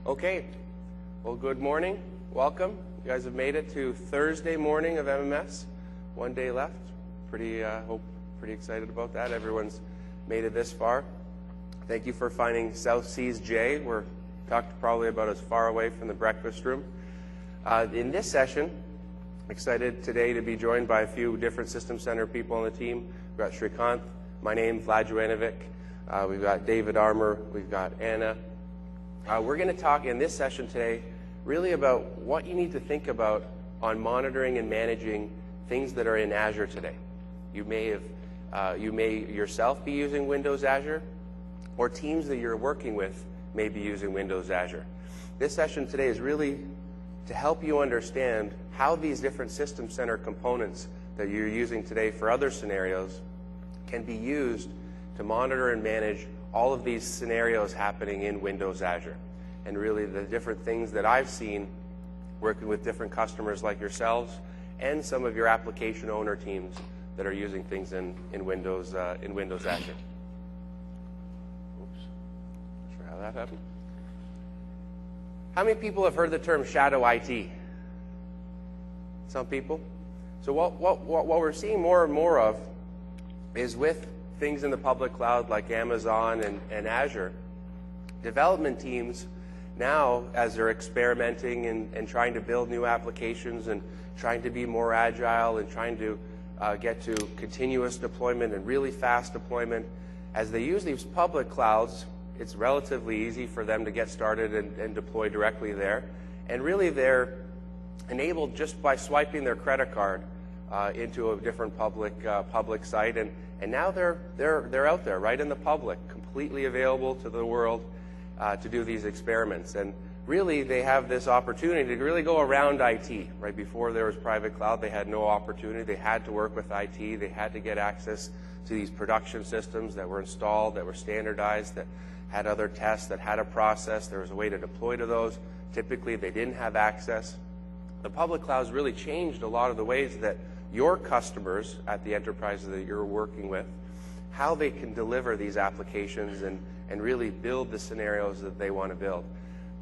Okay, well, good morning. Welcome. You guys have made it to Thursday morning of MMS. One day left. Pretty excited about that. Everyone's made it this far. Thank you for finding South Seas J. We're talked probably about as far away from the breakfast room. In this session, excited today to be joined by a few different System Center people on the team. We've got Srikanth, my name, Vlad Jovanovic. We've got David Armour. We've got Anna. We're going to talk in this session today really about what you need to think about on monitoring and managing things that are in Azure today. You may yourself be using Windows Azure, or teams that you're working with may be using Windows Azure. This session today is really to help you understand how these different System Center components that you're using today for other scenarios can be used to monitor and manage all of these scenarios happening in Windows Azure. And really the different things that I've seen working with different customers like yourselves and some of your application owner teams that are using things in Windows Azure. Oops. Not sure how that happened. How many people have heard the term shadow IT? Some people. So what we're seeing more and more of is with things in the public cloud like Amazon and Azure, development teams now, as they're experimenting and trying to build new applications and trying to be more agile and trying to get to continuous deployment and really fast deployment, as they use these public clouds, it's relatively easy for them to get started and deploy directly there. And really they're enabled just by swiping their credit card into a different public site, and now they're out there right in the public, completely available to the world to do these experiments. And really they have this opportunity to really go around IT. Right before there was private cloud, they had no opportunity. They had to work with IT. They had to get access to these production systems that were installed, that were standardized, that had other tests, that had a process. There was a way to deploy to those. Typically they didn't have access. The public cloud's really changed a lot of the ways that your customers at the enterprises that you're working with, how they can deliver these applications and really build the scenarios that they want to build.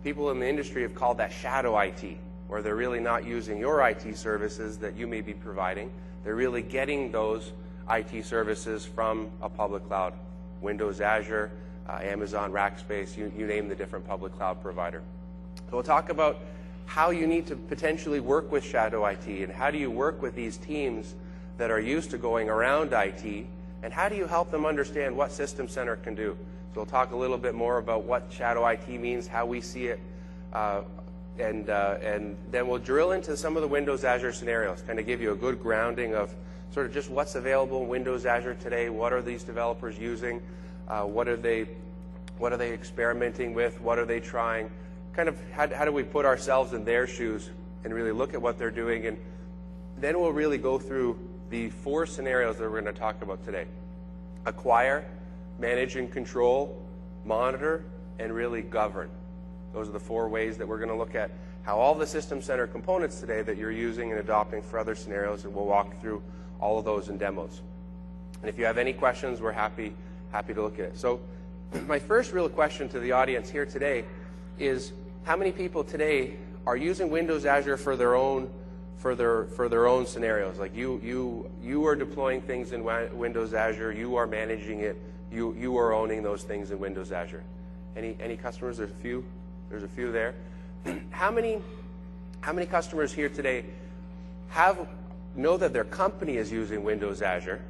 People in the industry have called that shadow IT, where they're really not using your IT services that you may be providing. They're really getting those IT services from a public cloud, Windows Azure, Amazon Rackspace, you name the different public cloud provider. So we'll talk about how you need to potentially work with shadow IT, and how do you work with these teams that are used to going around IT, and how do you help them understand what System Center can do. So we'll talk a little bit more about what shadow IT means, how we see it, and then we'll drill into some of the Windows Azure scenarios, kind of give you a good grounding of sort of just what's available in Windows Azure today, what are these developers using, what are they experimenting with, what are they trying, kind of how do we put ourselves in their shoes and really look at what they're doing. And then we'll really go through the 4 scenarios that we're going to talk about today: acquire, manage and control, monitor, and really govern. Those are the 4 ways that we're going to look at how all the System Center components today that you're using and adopting for other scenarios, and we'll walk through all of those in demos. And if you have any questions, we're happy to look at it. So my first real question to the audience here today is, how many people today are using Windows Azure for their own scenarios? Like you are deploying things in Windows Azure, you are managing it, you are owning those things in Windows Azure. Any customers? There's a few there. How many customers here today know that their company is using Windows Azure,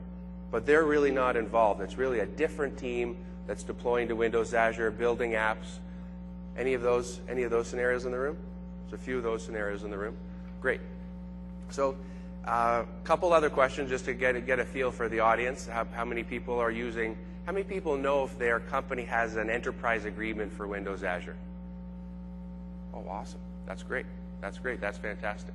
but they're really not involved? It's really a different team that's deploying to Windows Azure, building apps. Any of those scenarios in the room? There's a few of those scenarios in the room. Great. So a couple other questions just to get a feel for the audience. How many people are using? How many people know if their company has an enterprise agreement for Windows Azure? Oh, awesome. That's great. That's great. That's fantastic.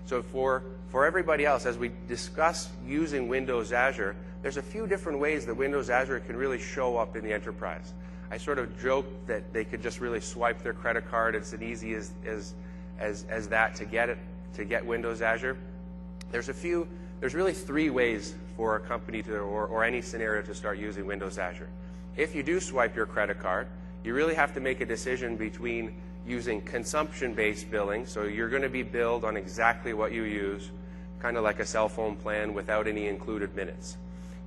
So for everybody else, as we discuss using Windows Azure, there's a few different ways that Windows Azure can really show up in the enterprise. I sort of joke that they could just really swipe their credit card. It's as easy as that to get Windows Azure. There's really 3 ways for a company to, or any scenario to start using Windows Azure. If you do swipe your credit card, you really have to make a decision between using consumption-based billing. So you're going to be billed on exactly what you use, kind of like a cell phone plan without any included minutes.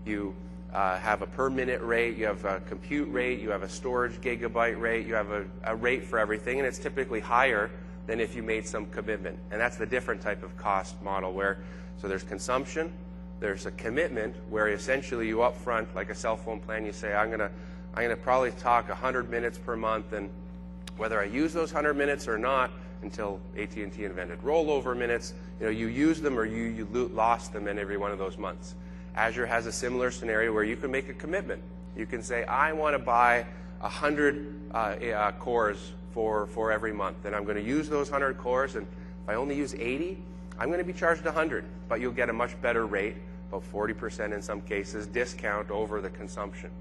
You have a per minute rate, you have a compute rate, you have a storage gigabyte rate, you have a rate for everything, and it's typically higher than if you made some commitment. And that's the different type of cost model where, so there's consumption, there's a commitment where essentially you upfront, like a cell phone plan, you say, I'm gonna probably talk 100 minutes per month, and whether I use those 100 minutes or not, until AT&T invented rollover minutes, you use them or you lost them in every one of those months. Azure has a similar scenario where you can make a commitment. You can say, I want to buy 100 cores for every month, and I'm going to use those 100 cores, and if I only use 80, I'm going to be charged 100, but you'll get a much better rate, about 40% in some cases, discount over the consumption.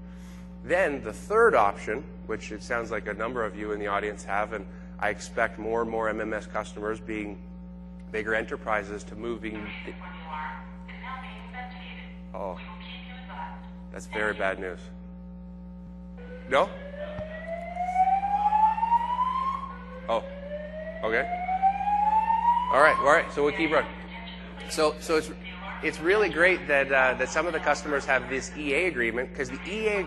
Then the third option, which it sounds like a number of you in the audience have, and I expect more and more MMS customers being bigger enterprises to moving. Oh, that's very bad news. No? Oh, okay. All right. So we'll keep running. So it's really great that that some of the customers have this EA agreement, because the EA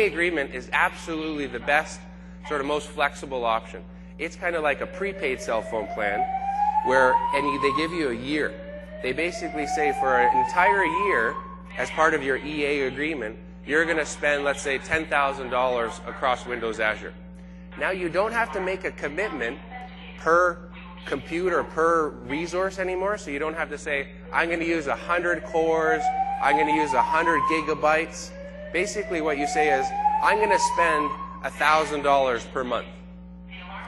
agreement is absolutely the best, sort of most flexible option. It's kind of like a prepaid cell phone plan, where they give you a year. They basically say for an entire year, as part of your EA agreement, you're going to spend, let's say, $10,000 across Windows Azure. Now you don't have to make a commitment per compute or per resource anymore, so you don't have to say, I'm going to use 100 cores, I'm going to use 100 gigabytes. Basically what you say is, I'm going to spend $1,000 per month.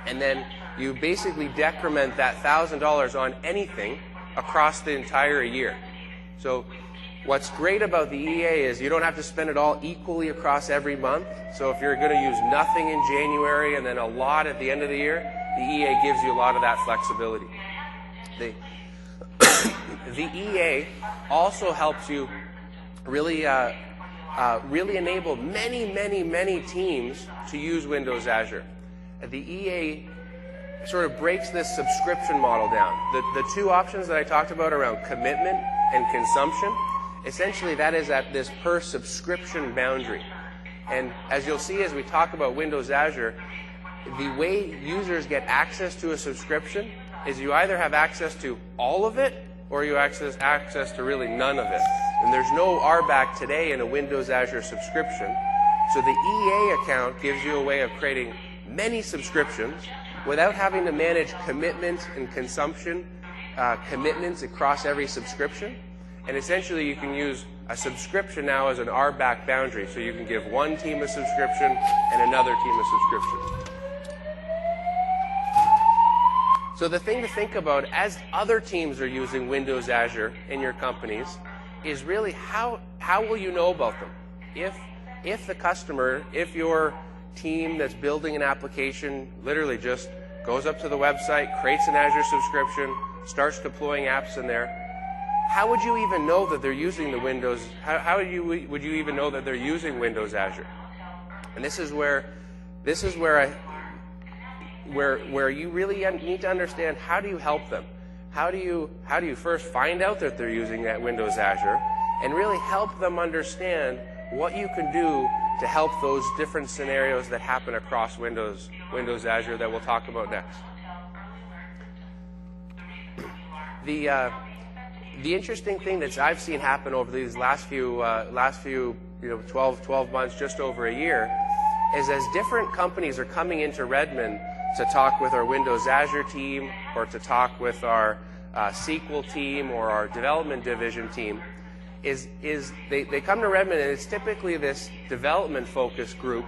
And then you basically decrement that $1,000 on anything across the entire year. So what's great about the EA is you don't have to spend it all equally across every month. So if you're going to use nothing in January and then a lot at the end of the year, the EA gives you a lot of that flexibility. The EA also helps you really enable many teams to use Windows Azure. The EA sort of breaks this subscription model down. The two options that I talked about around commitment and consumption, essentially that is at this per subscription boundary. And as you'll see as we talk about Windows Azure, the way users get access to a subscription is you either have access to all of it or you access to really none of it. And there's no RBAC today in a Windows Azure subscription. So the EA account gives you a way of creating many subscriptions without having to manage commitment and consumption commitments across every subscription. And essentially you can use a subscription now as an RBAC boundary. So you can give one team a subscription and another team a subscription. So the thing to think about as other teams are using Windows Azure in your companies is really how will you know about them? If the customer, if your team that's building an application literally just goes up to the website, creates an Azure subscription, starts deploying apps in there, how would you even know that they're using the Windows? How would you even know that they're using Windows Azure? And this is where you really need to understand, how do you help them? How do you first find out that they're using that Windows Azure and really help them understand what you can do to help those different scenarios that happen across Windows Azure that we'll talk about next. The interesting thing that I've seen happen over these last few 12 months, just over a year, is as different companies are coming into Redmond to talk with our Windows Azure team or to talk with our SQL team or our development division team, they come to Redmond, and it's typically this development-focused group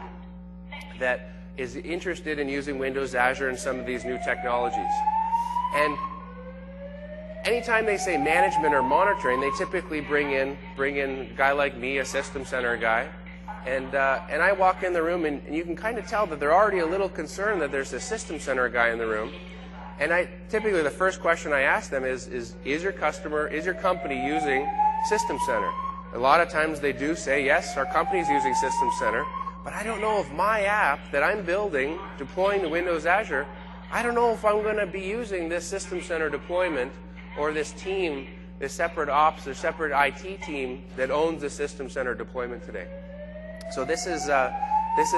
that is interested in using Windows Azure and some of these new technologies. And anytime they say management or monitoring, they typically bring in a guy like me, a System Center guy, and I walk in the room, and you can kind of tell that they're already a little concerned that there's a System Center guy in the room. And typically the first question I ask them is your company using System Center? A lot of times they do say, yes, our company's using System Center, but I don't know if my app that I'm building, deploying to Windows Azure, I don't know if I'm going to be using this System Center deployment or this team, this separate ops or separate IT team that owns the System Center deployment today. So this is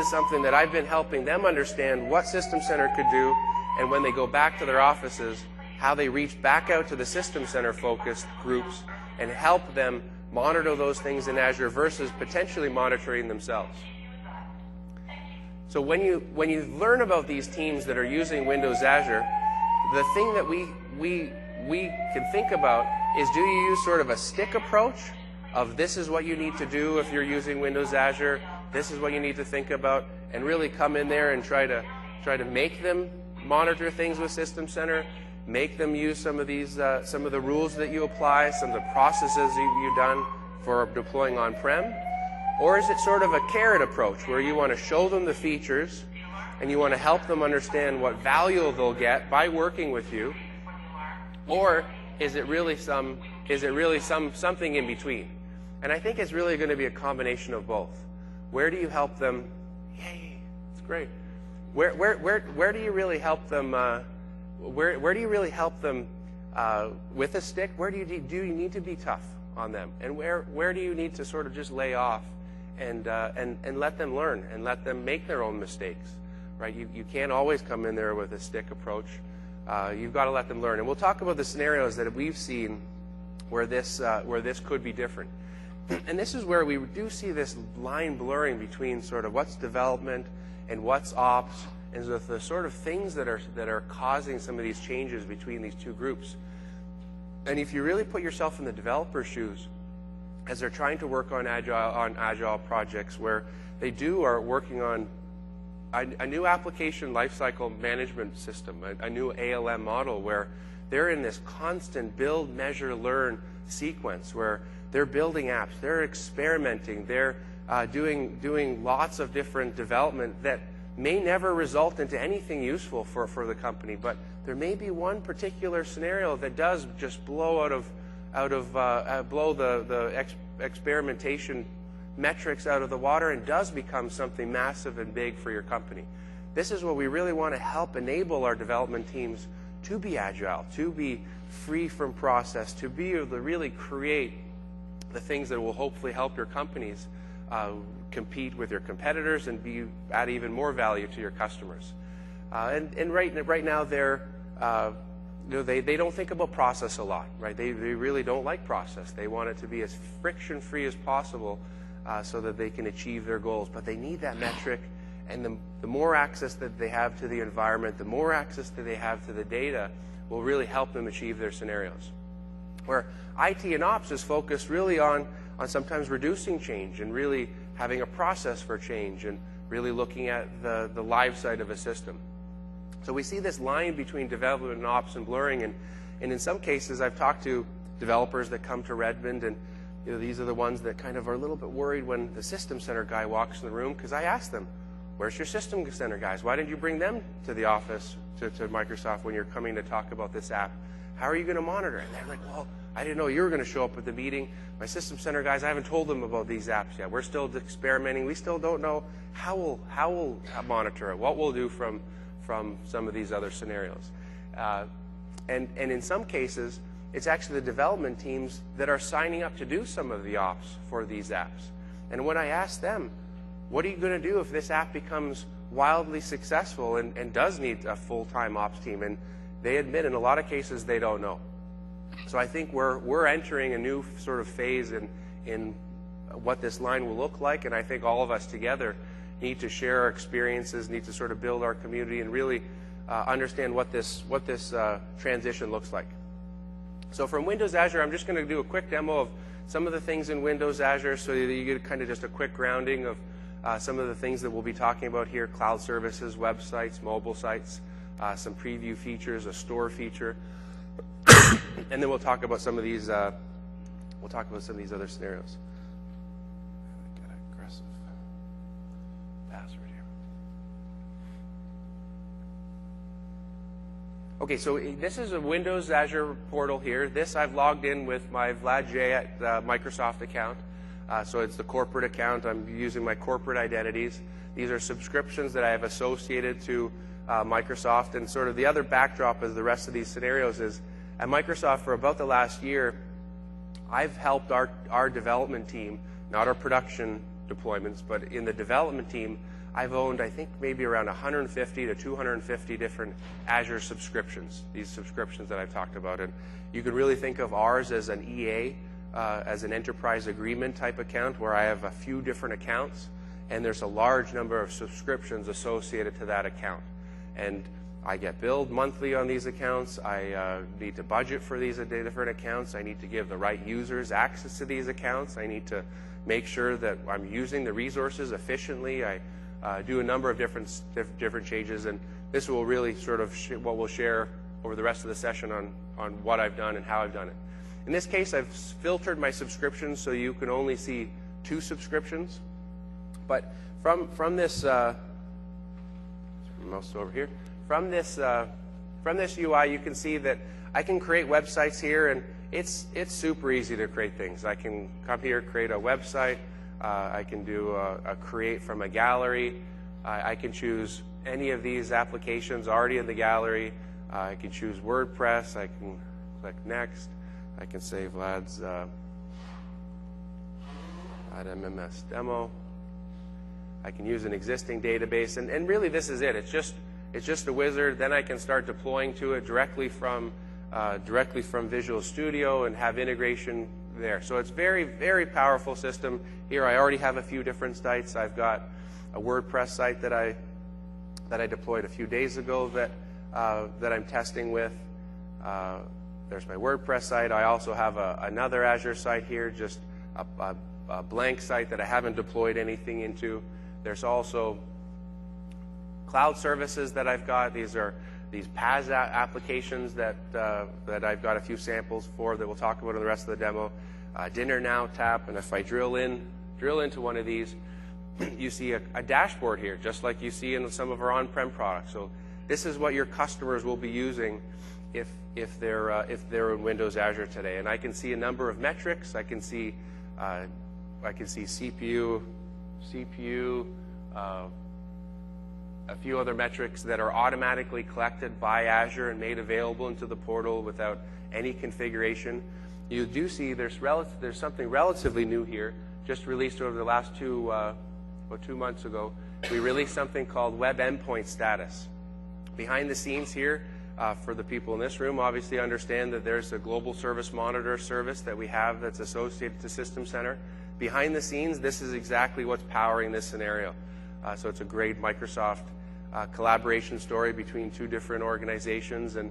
something that I've been helping them understand what System Center could do, and when they go back to their offices, how they reach back out to the System Center focused groups and help them monitor those things in Azure versus potentially monitoring themselves. So when you learn about these teams that are using Windows Azure, the thing that we can think about is, do you use sort of a stick approach of this is what you need to do if you're using Windows Azure, this is what you need to think about, and really come in there and try to make them monitor things with System Center, make them use some of these some of the rules that you apply, some of the processes you've done for deploying on-prem? Or is it sort of a carrot approach where you want to show them the features and you want to help them understand what value they'll get by working with you? Or is it really something in between? And I think it's really going to be a combination of both. Where do you help them? Yay, it's great. Where do you really help them? Where do you really help them with a stick? Where do you need to be tough on them? And where do you need to sort of just lay off and let them learn and let them make their own mistakes, right? You can't always come in there with a stick approach. You've got to let them learn. And we'll talk about the scenarios that we've seen where this could be different. And this is where we do see this line blurring between sort of what's development and what's ops, and the sort of things that are causing some of these changes between these two groups. And if you really put yourself in the developer's shoes, as they're trying to work on agile projects where they are working on a new application lifecycle management system, a new ALM model where they're in this constant build, measure, learn sequence where they're building apps, they're experimenting, they're doing lots of different development that may never result into anything useful for the company, but there may be one particular scenario that does just blow blow the experimentation metrics out of the water and does become something massive and big for your company. This is what we really want to help enable our development teams to be agile, to be free from process, to be able to really create the things that will hopefully help your companies compete with your competitors and add even more value to your customers. And right now they don't think about process a lot, right? They really don't like process. They want it to be as friction-free as possible so that they can achieve their goals. But they need that metric, and the more access that they have to the environment, the more access that they have to the data will really help them achieve their scenarios. Where IT and ops is focused really on sometimes reducing change and really having a process for change and really looking at the live side of a system. So we see this line between development and ops and blurring, and in some cases I've talked to developers that come to Redmond, and these are the ones that kind of are a little bit worried when the System Center guy walks in the room, because I ask them, where's your System Center guys? Why didn't you bring them to the office, to Microsoft, when you're coming to talk about this app? How are you going to monitor? And they're like, well, I didn't know you were going to show up at the meeting. My System Center guys, I haven't told them about these apps yet. We're still experimenting. We still don't know how we'll monitor it, what we'll do from some of these other scenarios. And in some cases, it's actually the development teams that are signing up to do some of the ops for these apps. And when I ask them, what are you going to do if this app becomes wildly successful and does need a full-time ops team? And they admit in a lot of cases they don't know. So I think we're entering a new sort of phase in what this line will look like, and I think all of us together need to share our experiences, need to sort of build our community and really understand what this transition looks like. So from Windows Azure, I'm just going to do a quick demo of some of the things in Windows Azure so that you get kind of just a quick grounding of some of the things that we'll be talking about here: cloud services, websites, mobile sites, some preview features, a store feature, and then we'll talk about some of these. Other scenarios. Get an aggressive password here. Okay, so this is a Windows Azure portal here. This I've logged in with my Vlad J at Microsoft account. So it's the corporate account. I'm using my corporate identities. These are subscriptions that I have associated to Microsoft. And sort of the other backdrop of the rest of these scenarios is at Microsoft for about the last year, I've helped our development team, not our production deployments, but in the development team, I've owned, I think, maybe around 150 to 250 different Azure subscriptions, these subscriptions that I've talked about. And you can really think of ours as an EA, as an enterprise agreement type account where I have a few different accounts, and there's a large number of subscriptions associated to that account. And I get billed monthly on these accounts. I need to budget for these different accounts. I need to give the right users access to these accounts. I need to make sure that I'm using the resources efficiently. I do a number of different changes, and this will really sort of what we'll share over the rest of the session on what I've done and how I've done it. In this case, I've filtered my subscriptions so you can only see 2 subscriptions. But from this, mouse over here. From this UI, you can see that I can create websites here, and it's super easy to create things. I can come here, create a website. I can do a create from a gallery. I can choose any of these applications already in the gallery. I can choose WordPress. I can click next. I can say Vlad's MMS demo. I can use an existing database, and really this is it. It's just a wizard. Then I can start deploying to it directly from Visual Studio and have integration there. So it's very, very powerful system. Here I already have a few different sites. I've got a WordPress site that I deployed a few days ago that I'm testing with. There's my WordPress site. I also have another Azure site here, just a blank site that I haven't deployed anything into. There's also cloud services that I've got. These are these PaaS applications that I've got a few samples for that we'll talk about in the rest of the demo. Dinner Now tab, and if I drill into one of these, you see a dashboard here, just like you see in some of our on-prem products. So this is what your customers will be using if they're in Windows Azure today. And I can see a number of metrics. I can see CPU, a few other metrics that are automatically collected by Azure and made available into the portal without any configuration. You do see there's something relatively new here, just released over the last 2 months ago. We released something called Web Endpoint Status. Behind the scenes here, for the people in this room, obviously understand that there's a global service monitor service that we have that's associated to System Center. Behind the scenes, this is exactly what's powering this scenario. So it's a great Microsoft collaboration story between 2 different organizations, and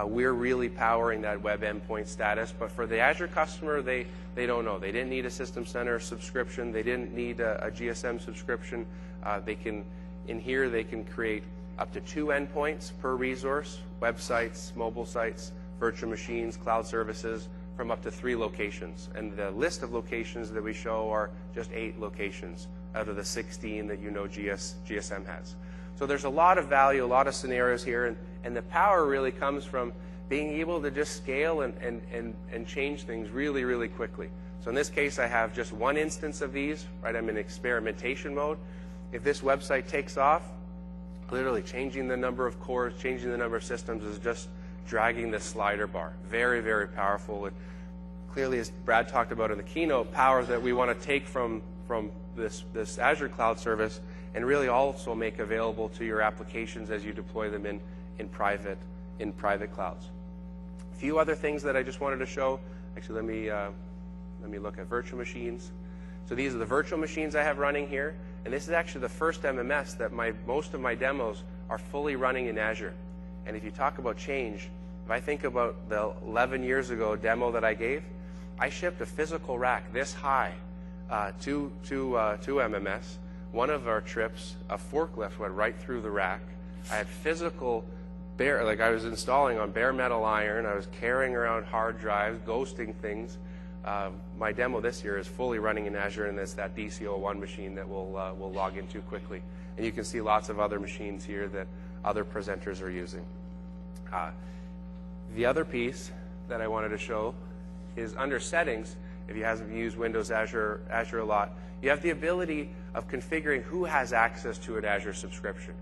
we're really powering that Web Endpoint Status. But for the Azure customer, they don't know. They didn't need a System Center subscription. They didn't need a GSM subscription. In here, they can create up to 2 endpoints per resource: websites, mobile sites, virtual machines, cloud services, from up to 3 locations. And the list of locations that we show are just 8 locations out of the 16 that you know GSM has. So there's a lot of value, a lot of scenarios here, and the power really comes from being able to just scale and change things really, really quickly. So in this case, I have just 1 instance of these, right? I'm in experimentation mode. If this website takes off, literally changing the number of cores, changing the number of systems is just dragging this slider bar. Very, very powerful. And clearly, as Brad talked about in the keynote, power that we want to take from this Azure cloud service and really also make available to your applications as you deploy them in private clouds. A few other things that I just wanted to show. Actually, let me look at virtual machines. So these are the virtual machines I have running here, and this is actually the first MMS that most of my demos are fully running in Azure. And if you talk about change, if I think about the 11 years ago demo that I gave, I shipped a physical rack this high to MMS. One of our trips, a forklift went right through the rack. I had physical I was installing on bare metal iron. I was carrying around hard drives, ghosting things. My demo this year is fully running in Azure, and it's that DC01 machine that we'll log into quickly. And you can see lots of other machines here that other presenters are using. The other piece that I wanted to show is under settings, if you haven't used Windows Azure a lot, you have the ability of configuring who has access to an Azure subscription.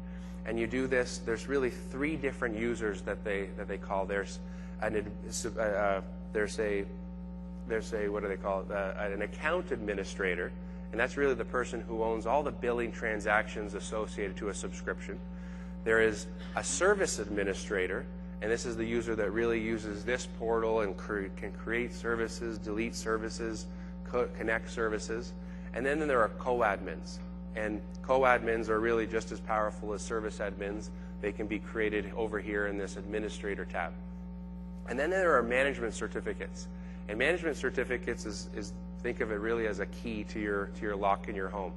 And you do this, there's really 3 different users that they call. There's what do they call it? An account administrator, and that's really the person who owns all the billing transactions associated to a subscription. There is a service administrator, and this is the user that really uses this portal and can create services, delete services, connect services. And then there are co-admins. And co-admins are really just as powerful as service admins. They can be created over here in this administrator tab. And then there are management certificates. And management certificates is think of it really as a key to your lock in your home.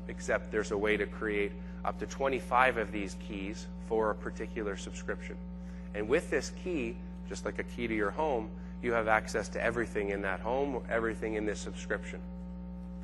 Except there's a way to create up to 25 of these keys for a particular subscription. And with this key, just like a key to your home, you have access to everything in that home, everything in this subscription.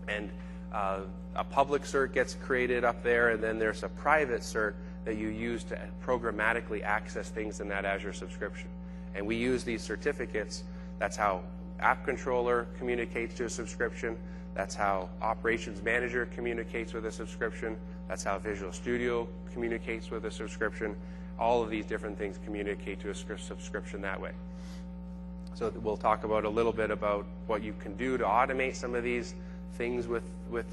And a public cert gets created up there, and then there's a private cert that you use to programmatically access things in that Azure subscription. And we use these certificates. That's how App Controller communicates to a subscription. That's how Operations Manager communicates with a subscription. That's how Visual Studio communicates with a subscription. All of these different things communicate to a subscription that way. So we'll talk about a little bit about what you can do to automate some of these things with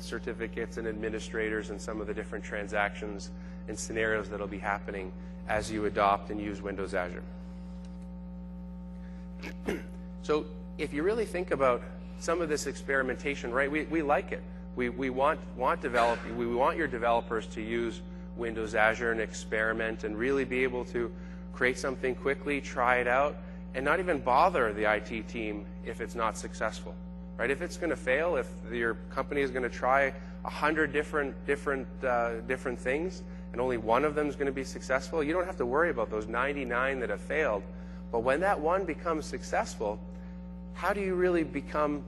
certificates and administrators and some of the different transactions and scenarios that will be happening as you adopt and use Windows Azure. So if you really think about some of this experimentation, right, we like it. We want your developers to use Windows Azure and experiment and really be able to create something quickly, try it out, and not even bother the IT team if it's not successful. Right? If it's going to fail, if your company is going to try 100 different things and only one of them is going to be successful, you don't have to worry about those 99 that have failed. But when that one becomes successful, how do you really become,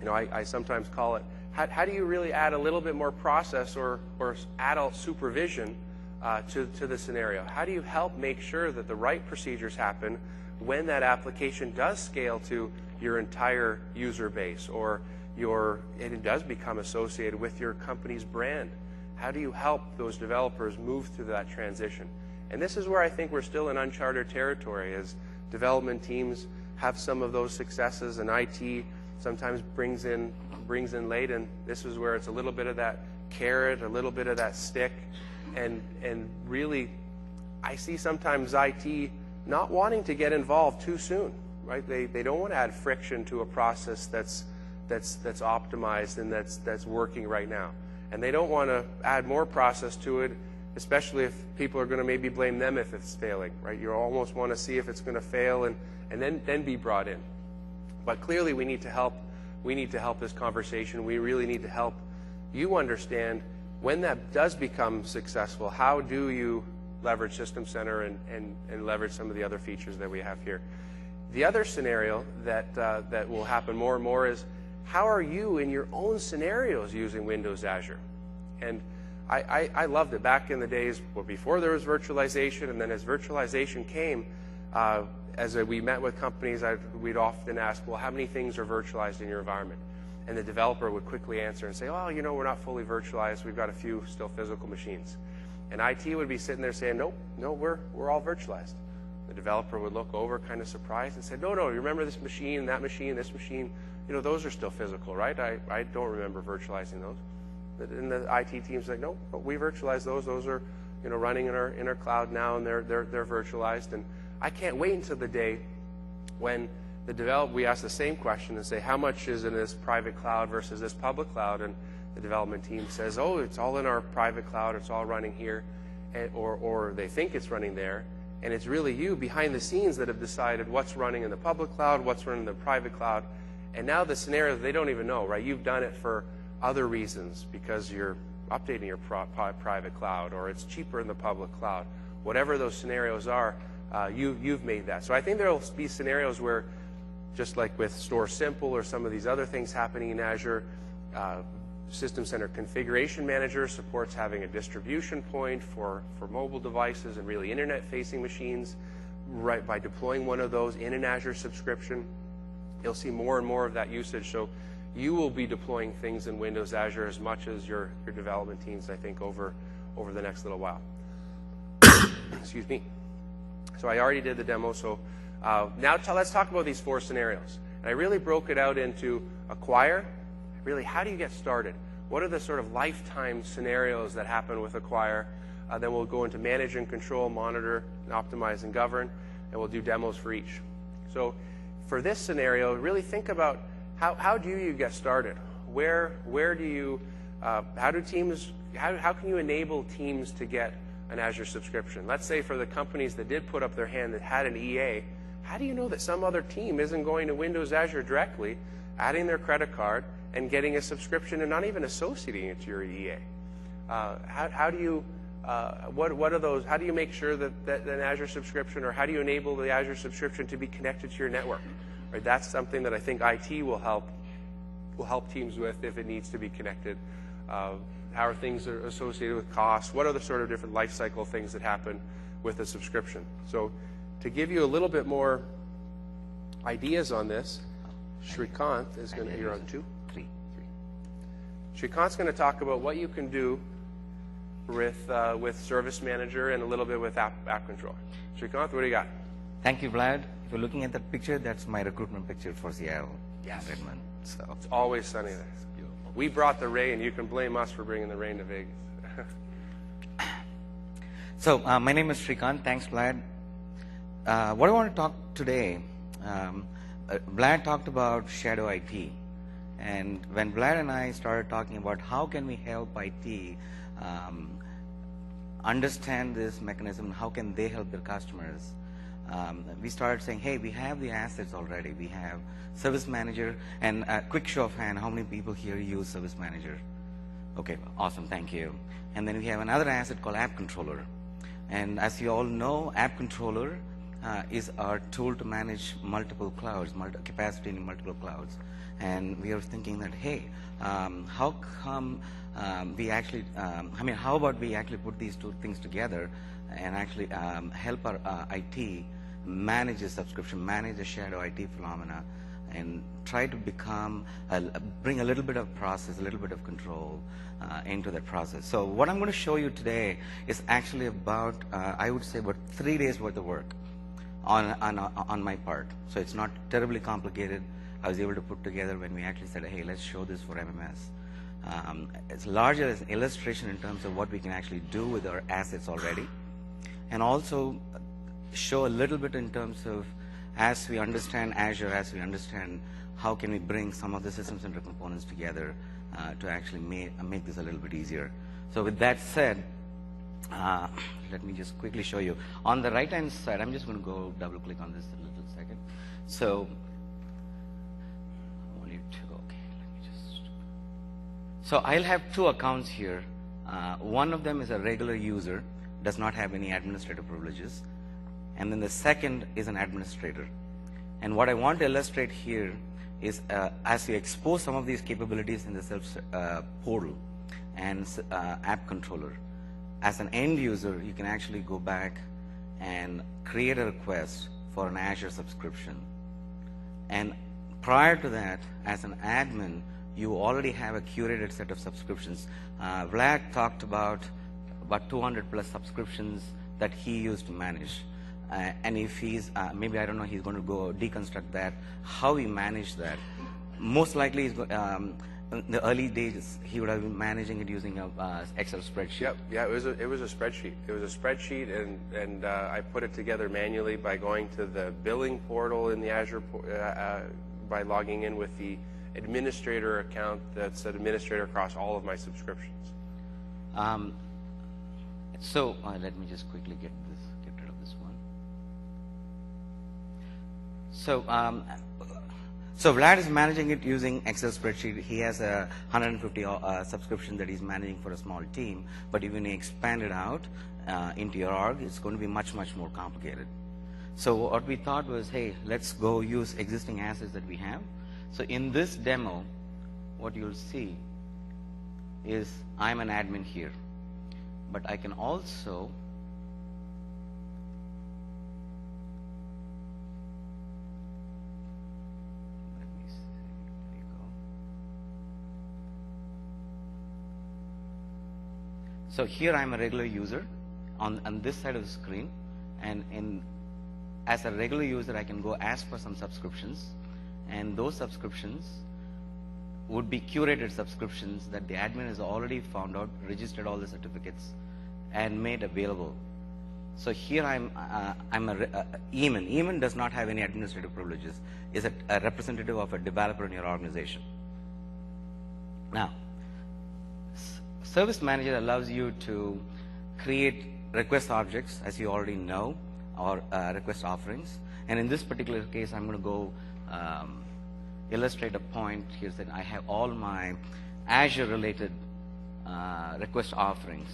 I sometimes call it, how do you really add a little bit more process or adult supervision to the scenario? How do you help make sure that the right procedures happen when that application does scale to your entire user base or it does become associated with your company's brand? How do you help those developers move through that transition? And this is where I think we're still in uncharted territory as development teams have some of those successes, and IT sometimes brings in late, and this is where it's a little bit of that carrot, a little bit of that stick, and really I see sometimes IT not wanting to get involved too soon, right? They don't want to add friction to a process that's optimized and that's working right now. And they don't want to add more process to it, especially if people are going to maybe blame them if it's failing, right? You almost want to see if it's going to fail and then be brought in. But clearly we need to help this conversation. We really need to help you understand when that does become successful, how do you leverage System Center and leverage some of the other features that we have here. The other scenario that will happen more and more is how are you in your own scenarios using Windows Azure? And I loved it back in the days before there was virtualization, and then as virtualization came, as we met with companies, we'd often ask, well, how many things are virtualized in your environment? And the developer would quickly answer and say, oh, we're not fully virtualized. We've got a few still physical machines. And IT would be sitting there saying, no, we're all virtualized. The developer would look over kind of surprised and say, no, you remember this machine, that machine, this machine? Those are still physical, right? I don't remember virtualizing those. And the IT team's like, no, but we virtualize those. Those are running in our cloud now, and they're virtualized. And I can't wait until the day when we ask the same question and say, how much is in this private cloud versus this public cloud? And the development team says, oh, it's all in our private cloud, it's all running here, or they think it's running there, and it's really you behind the scenes that have decided what's running in the public cloud, what's running in the private cloud, and now the scenario they don't even know, right? You've done it for other reasons because you're updating your private cloud, or it's cheaper in the public cloud. Whatever those scenarios are, you've made that. So I think there will be scenarios where, just like with Store Simple or some of these other things happening in Azure, System Center Configuration Manager supports having a distribution point for mobile devices and really internet-facing machines, right, by deploying one of those in an Azure subscription. You'll see more and more of that usage. So you will be deploying things in Windows Azure as much as your development teams, I think, over the next little while. Excuse me. So I already did the demo. So now let's talk about these 4 scenarios. And I really broke it out into acquire. Really, how do you get started? What are the sort of lifetime scenarios that happen with acquire? Then we'll go into manage and control, monitor, and optimize and govern, and we'll do demos for each. So for this scenario, really think about how do you get started? Where do you, how can you enable teams to get an Azure subscription? Let's say for the companies that did put up their hand that had an EA, how do you know that some other team isn't going to Windows Azure directly, adding their credit card, and getting a subscription and not even associating it to your EA? How do you, what are those, how do you make sure that an Azure subscription, or how do you enable the Azure subscription to be connected to your network? Right, that's something that I think IT will help teams with if it needs to be connected. How are things associated with costs? What are the sort of different life cycle things that happen with a subscription? So to give you a little bit more ideas on this, Shrikant is going to, you're on 2? 3. Shrikant's going to talk about what you can do with Service Manager and a little bit with App Controller. Shrikant, what do you got? Thank you, Vlad. If you're looking at that picture, that's my recruitment picture for Seattle. Yes. Redmond. So it's always sunny there. We brought the rain. You can blame us for bringing the rain to Vegas. So my name is Shrikant. Thanks, Vlad. What I want to talk today, Vlad talked about shadow IT. And when Vlad and I started talking about how can we help IT understand this mechanism, how can they help their customers, we started saying, hey, we have the assets already. We have Service Manager, and a quick show of hand, how many people here use Service Manager? Okay, awesome, thank you. And then we have another asset called App Controller. And as you all know, App Controller is our tool to manage multiple clouds, capacity in multiple clouds. And we are thinking that, hey, how come we actually, how about we actually put these 2 things together and actually help our IT manage a subscription, manage the shadow IT phenomena, and try to bring a little bit of process, a little bit of control into that process. So what I'm going to show you today is actually about, I would say, about 3 days worth of work on my part. So it's not terribly complicated. I was able to put together when we actually said, hey, let's show this for MMS. It's larger as an illustration in terms of what we can actually do with our assets already, and also show a little bit in terms of, as we understand Azure, as we understand how can we bring some of the system center components together to actually make this a little bit easier. So with that said, let me just quickly show you. On the right hand side, I'm just going to go double click on this a little second. So So I'll have 2 accounts here. One of them is a regular user, does not have any administrative privileges. And then the second is an administrator. And what I want to illustrate here is as you expose some of these capabilities in the self portal and App Controller, as an end user, you can actually go back and create a request for an Azure subscription. And prior to that, as an admin, you already have a curated set of subscriptions. Vlad talked about 200 plus subscriptions that he used to manage. And if he's, maybe I don't know, he's going to go deconstruct that, how he managed that. Most likely, in the early days, he would have been managing it using a Excel spreadsheet. Yep, yeah, it was a spreadsheet. It was a spreadsheet, and I put it together manually by going to the billing portal in the Azure, by logging in with the administrator account that's an administrator across all of my subscriptions. So let me just quickly get rid of this one. So Vlad is managing it using Excel spreadsheet. He has a 150 subscription that he's managing for a small team. But if you expand it out into your org, it's going to be much, much more complicated. So what we thought was, hey, let's go use existing assets that we have. So in this demo, what you'll see is I'm an admin here. But I can also So here I'm a regular user on this side of the screen, and as a regular user, I can go ask for some subscriptions, and those subscriptions would be curated subscriptions that the admin has already found out, registered all the certificates, and made available. So here I'm Eamon. Eamon does not have any administrative privileges. Is a representative of a developer in your organization. Now, Service Manager allows you to create request objects, as you already know, or request offerings. And in this particular case, I'm going to go illustrate a point here that I have all my Azure-related request offerings.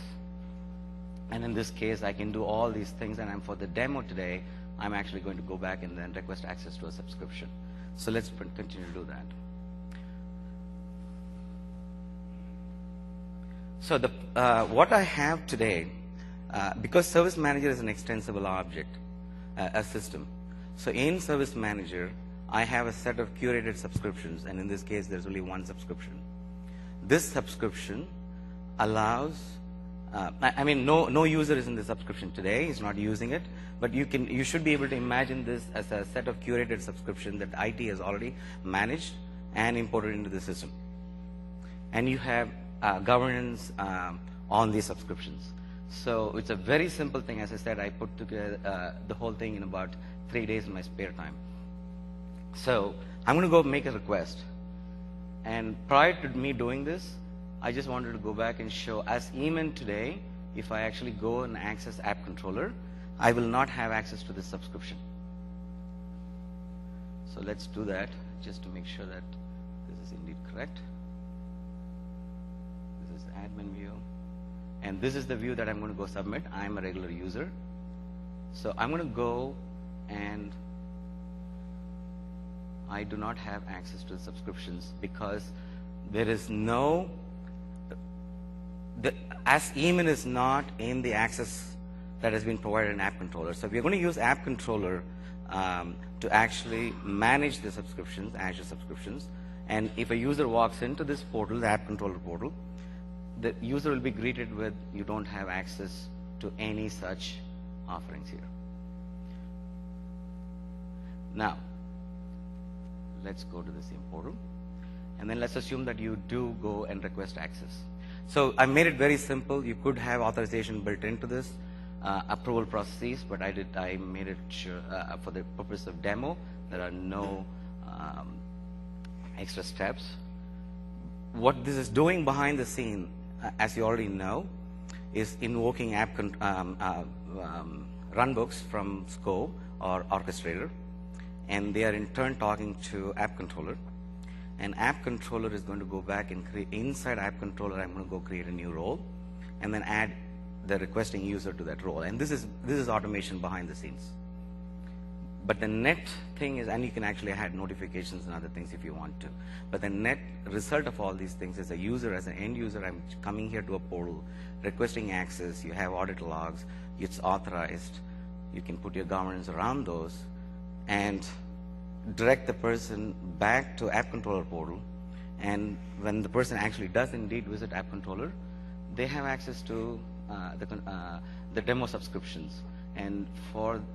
And in this case, I can do all these things. And for the demo today, I'm actually going to go back and then request access to a subscription. So let's continue to do that. So what I have today, because Service Manager is an extensible object, a system. So in Service Manager, I have a set of curated subscriptions, and in this case, there's only one subscription. This subscription allows, no user is in the subscription today, is not using it, but you should be able to imagine this as a set of curated subscription that IT has already managed and imported into the system. And you have governance on these subscriptions. So it's a very simple thing. As I said, I put together the whole thing in about 3 days in my spare time. So I'm going to go make a request. And prior to me doing this, I just wanted to go back and show, as Eamon today, if I actually go and access App Controller, I will not have access to this subscription. So let's do that just to make sure that this is indeed correct. This is the admin view. And this is the view that I'm going to go submit. I'm a regular user. So I'm going to go, and I do not have access to the subscriptions because there is no, as Eamon is not in the access that has been provided in App Controller. So if you're going to use App Controller to actually manage the subscriptions, Azure subscriptions, and if a user walks into this portal, the App Controller portal, the user will be greeted with, you don't have access to any such offerings here. Now, let's go to the same portal, and then let's assume that you do go and request access. So I made it very simple. You could have authorization built into this, approval processes, but I made it sure for the purpose of demo, there are no extra steps. What this is doing behind the scene, as you already know, is invoking runbooks from Scope or Orchestrator, and they are in turn talking to App Controller. And App Controller is going to go back and create, inside App Controller, I'm going to go create a new role, and then add the requesting user to that role. And this is automation behind the scenes. But the net thing is, and you can actually add notifications and other things if you want to. But the net result of all these things is a user, as an end user, I'm coming here to a portal, requesting access, you have audit logs, it's authorized, you can put your governance around those, and direct the person back to App Controller portal. And when the person actually does indeed visit App Controller, they have access to the demo subscriptions. And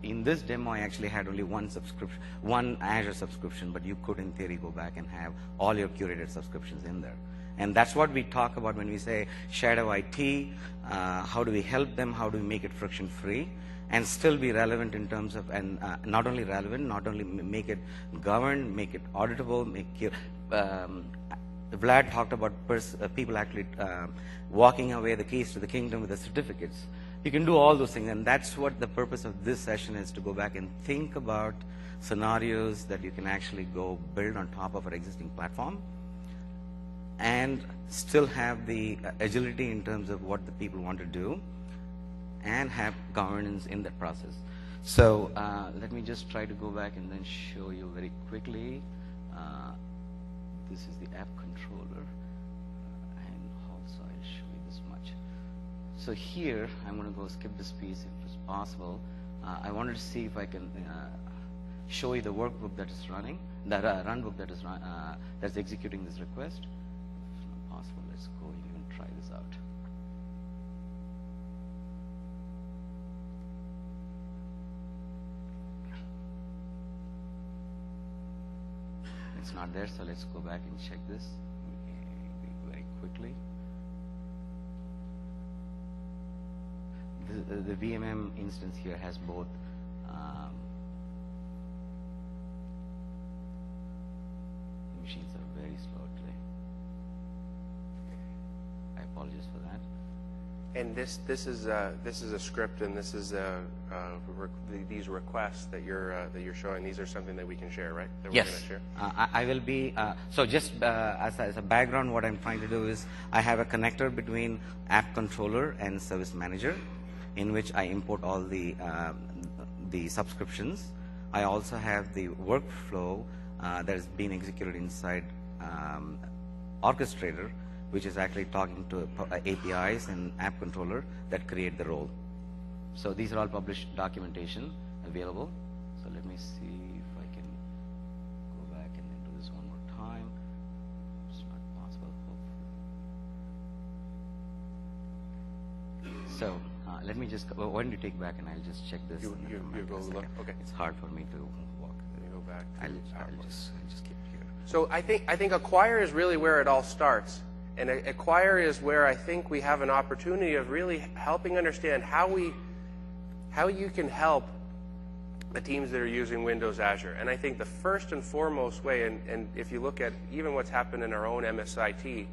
in this demo, I actually had only one subscription, one Azure subscription, but you could, in theory, go back and have all your curated subscriptions in there. And that's what we talk about when we say shadow IT. How do we help them? How do we make it friction-free and still be relevant in terms of, and not only relevant, not only make it governed, make it auditable, make it, Vlad talked about people actually walking away the keys to the kingdom with the certificates. You can do all those things, and that's what the purpose of this session is, to go back and think about scenarios that you can actually go build on top of our existing platform and still have the agility in terms of what the people want to do and have governance in that process. So let me just try to go back and then show you very quickly. This is the App Controller, and also I'll show you this much. So here, I'm going to go skip this piece if it's possible. I wanted to see if I can show you the workbook that is running, the runbook that is that's executing this request. If not possible, let's go and even try this out. it's not there, so let's go back and check this very quickly. The VMM instance here has both machines are very slow today. I apologize for that. And this is a script, and this is these requests that you're showing. These are something that we can share, right? That Yes. we're gonna share. I will be, so just as a background, what I'm trying to do is I have a connector between app controller and service manager in which I import all the subscriptions. I also have the workflow that is being executed inside orchestrator, which is actually talking to APIs and app controller that create the role. So these are all published documentation available. So let me see if I can go back and then do this one more time. It's not possible, hopefully. So let me just, why don't you take back and I'll just check this. You go look. Okay. It's hard for me to walk. Let me go back. I'll just keep it here. So I think acquire is really where it all starts. And acquire is where I think we have an opportunity of really helping understand how you can help the teams that are using Windows Azure. And I think the first and foremost way, and if you look at even what's happened in our own MSIT,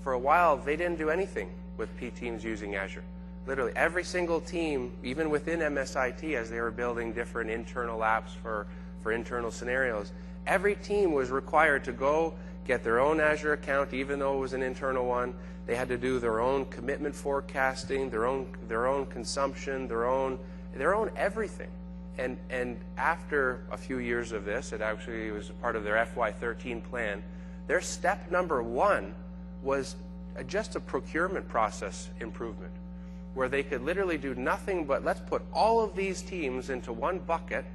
for a while they didn't do anything with P teams using Azure. Literally every single team, even within MSIT, as they were building different internal apps for internal scenarios, every team was required to go get their own Azure account, even though it was an internal one. They had to do their own commitment forecasting, their own consumption, their own everything. And after a few years of this, it actually was part of their FY13 plan. Their step number one was just a procurement process improvement, where they could literally do nothing but let's put all of these teams into one bucket,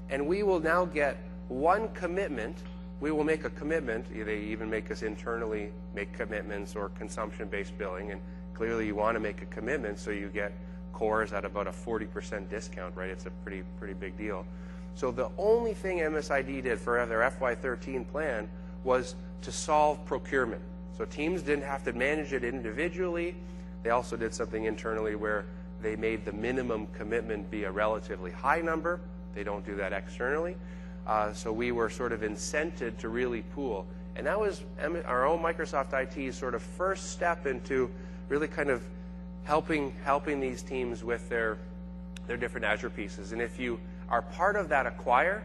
and we will now get one commitment. We will make a commitment. They even make us internally make commitments or consumption-based billing, and clearly you want to make a commitment so you get cores at about a 40% discount, right? It's a pretty big deal. So the only thing MSID did for their FY13 plan was to solve procurement. So teams didn't have to manage it individually. They also did something internally where they made the minimum commitment be a relatively high number. They don't do that externally. So we were sort of incented to really pool. And that was our own Microsoft IT's sort of first step into really kind of helping these teams with their different Azure pieces. And if you are part of that acquire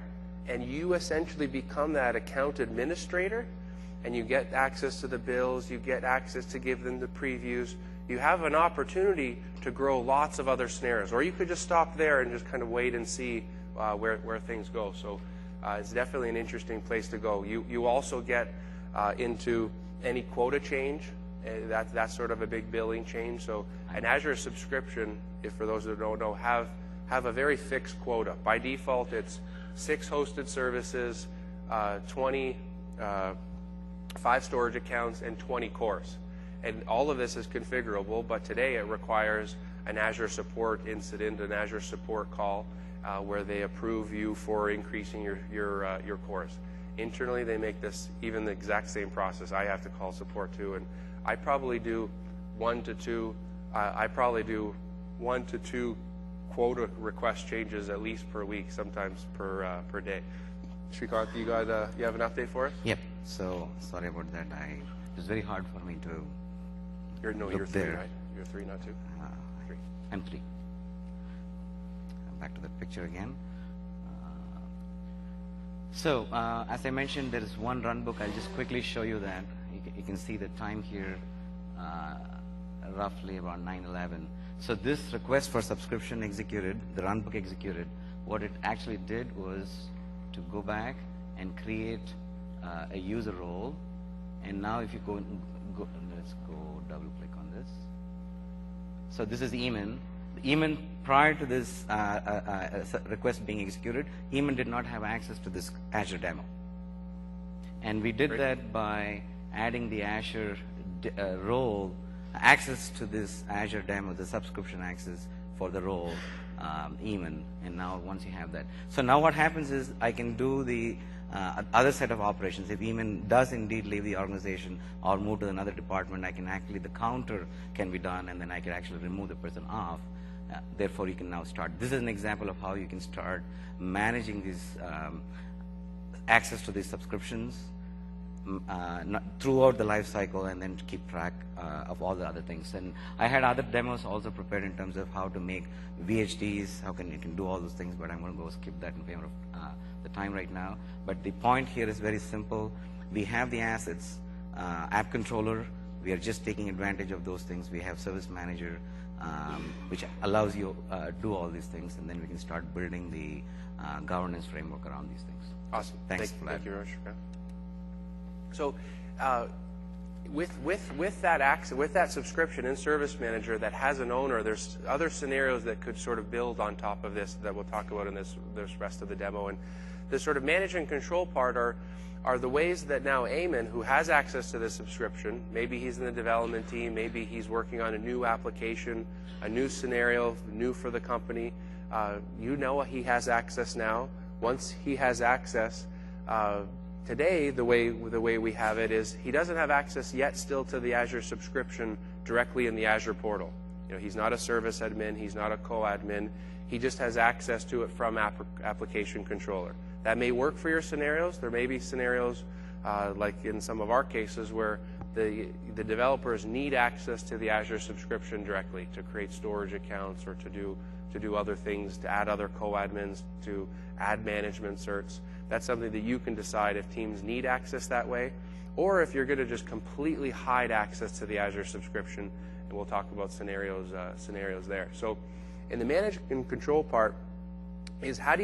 and you essentially become that account administrator and you get access to the bills, you get access to give them the previews, you have an opportunity to grow lots of other scenarios. Or you could just stop there and just kind of wait and see where things go. So it's definitely an interesting place to go. You also get into any quota change. That's sort of a big billing change. So an Azure subscription, if for those that don't know, have a very fixed quota. By default, it's 6 hosted services, 20 5 storage accounts, and 20 cores. And all of this is configurable, but today it requires an Azure support incident, an Azure support call, where they approve you for increasing your cores. Internally, they make this even the exact same process. I have to call support too, and I probably do 1 to 2. I probably do 1 to 2 quota request changes at least per week, sometimes per day. Srikant, you have an update for us? Yep. So sorry about that. It was very hard for me to. You're 3, right? You're 3, not 2. 3. I'm 3. Back to that picture again. So as I mentioned, there is one runbook. I'll just quickly show you that. You can see the time here, roughly about 9/11. So this request for subscription executed, the runbook executed. What it actually did was to go back and create a user role. And now if you go, let's go double click on this. So this is Eamon. Eamon, prior to this request being executed, Eamon did not have access to this Azure demo. And we did that by adding the Azure role access to this Azure demo, the subscription access, for the role, even, and now once you have that. So now what happens is I can do the other set of operations. If Eamon does indeed leave the organization or move to another department, I can actually, the counter can be done, and then I can actually remove the person off. Therefore, you can now start. This is an example of how you can start managing these access to these subscriptions throughout the life cycle, and then keep track of all the other things. And I had other demos also prepared in terms of how to make VHDs, how you can do all those things, but I'm going to go skip that in favor of the time right now. But the point here is very simple. We have the assets, app controller. We are just taking advantage of those things. We have service manager, which allows you do all these things, and then we can start building the governance framework around these things. Awesome. Thanks, Thank you very much. So, with that subscription in Service Manager that has an owner, there's other scenarios that could sort of build on top of this that we'll talk about in this rest of the demo. And the sort of manage and control part are the ways that now Eamon, who has access to this subscription, maybe he's in the development team, maybe he's working on a new application, a new scenario, new for the company. He has access now. Once he has access, today, the way we have it is he doesn't have access yet still to the Azure subscription directly in the Azure portal. He's not a service admin, he's not a co-admin. He just has access to it from application controller. That may work for your scenarios. There may be scenarios, like in some of our cases, where the developers need access to the Azure subscription directly to create storage accounts or to do other things, to add other co-admins, to add management certs. That's something that you can decide if teams need access that way, or if you're going to just completely hide access to the Azure subscription, and we'll talk about scenarios there. So in the manage and control part is how do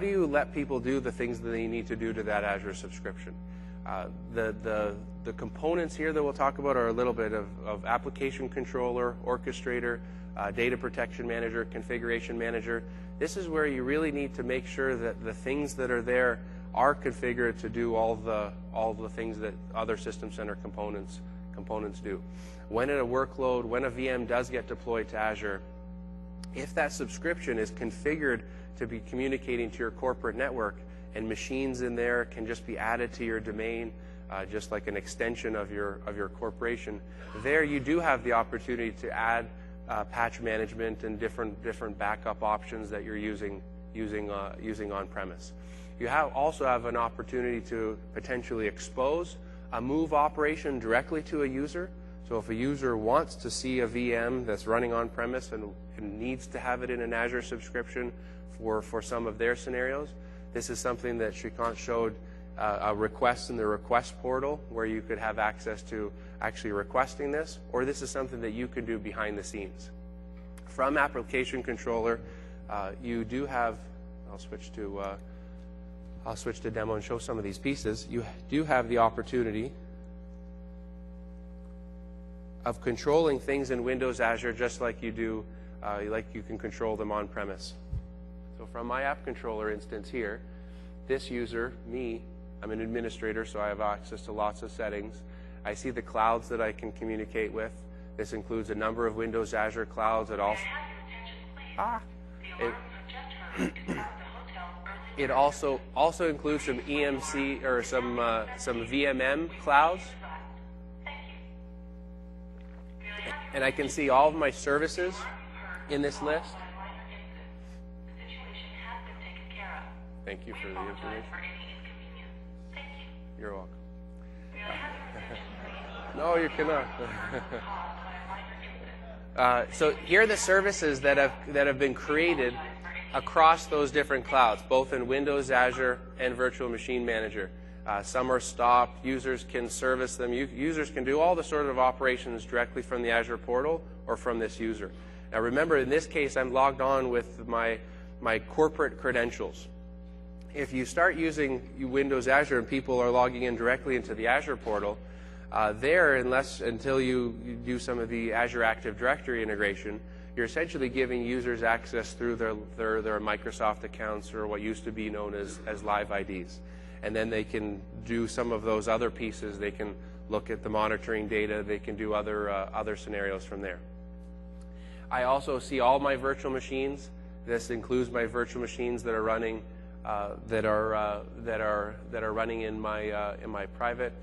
you let people do the things that they need to do to that Azure subscription? The components here that we'll talk about are a little bit of application controller, orchestrator, data protection manager, configuration manager. This is where you really need to make sure that the things that are there are configured to do all the things that other System Center components do. When a workload, when a VM does get deployed to Azure, if that subscription is configured to be communicating to your corporate network, and machines in there can just be added to your domain, just like an extension of your corporation, there you do have the opportunity to add patch management and different backup options that you're using on premise. You also have an opportunity to potentially expose a move operation directly to a user. So if a user wants to see a VM that's running on premise and needs to have it in an Azure subscription for some of their scenarios, this is something that Shrikant showed a request in the request portal where you could have access to actually requesting this, or this is something that you can do behind the scenes. From application controller, you do have, I'll switch to demo and show some of these pieces. You do have the opportunity of controlling things in Windows Azure just like you do, like you can control them on premise. So from my app controller instance here, this user, me, I'm an administrator, so I have access to lots of settings. I see the clouds that I can communicate with. This includes a number of Windows Azure clouds. It also includes some EMC or some VMM clouds. And I can see all of my services in this list. Thank you for the information. You're welcome. No, you cannot. So here are the services that have been created across those different clouds, both in Windows, Azure, and Virtual Machine Manager. Some are stopped. Users can service them. Users can do all the sort of operations directly from the Azure portal or from this user. Now remember, in this case, I'm logged on with my corporate credentials. If you start using Windows Azure and people are logging in directly into the Azure portal, until you do some of the Azure Active Directory integration, you're essentially giving users access through their Microsoft accounts or what used to be known as live IDs. And then they can do some of those other pieces. They can look at the monitoring data. They can do other scenarios from there. I also see all my virtual machines. This includes my virtual machines that are running running in my private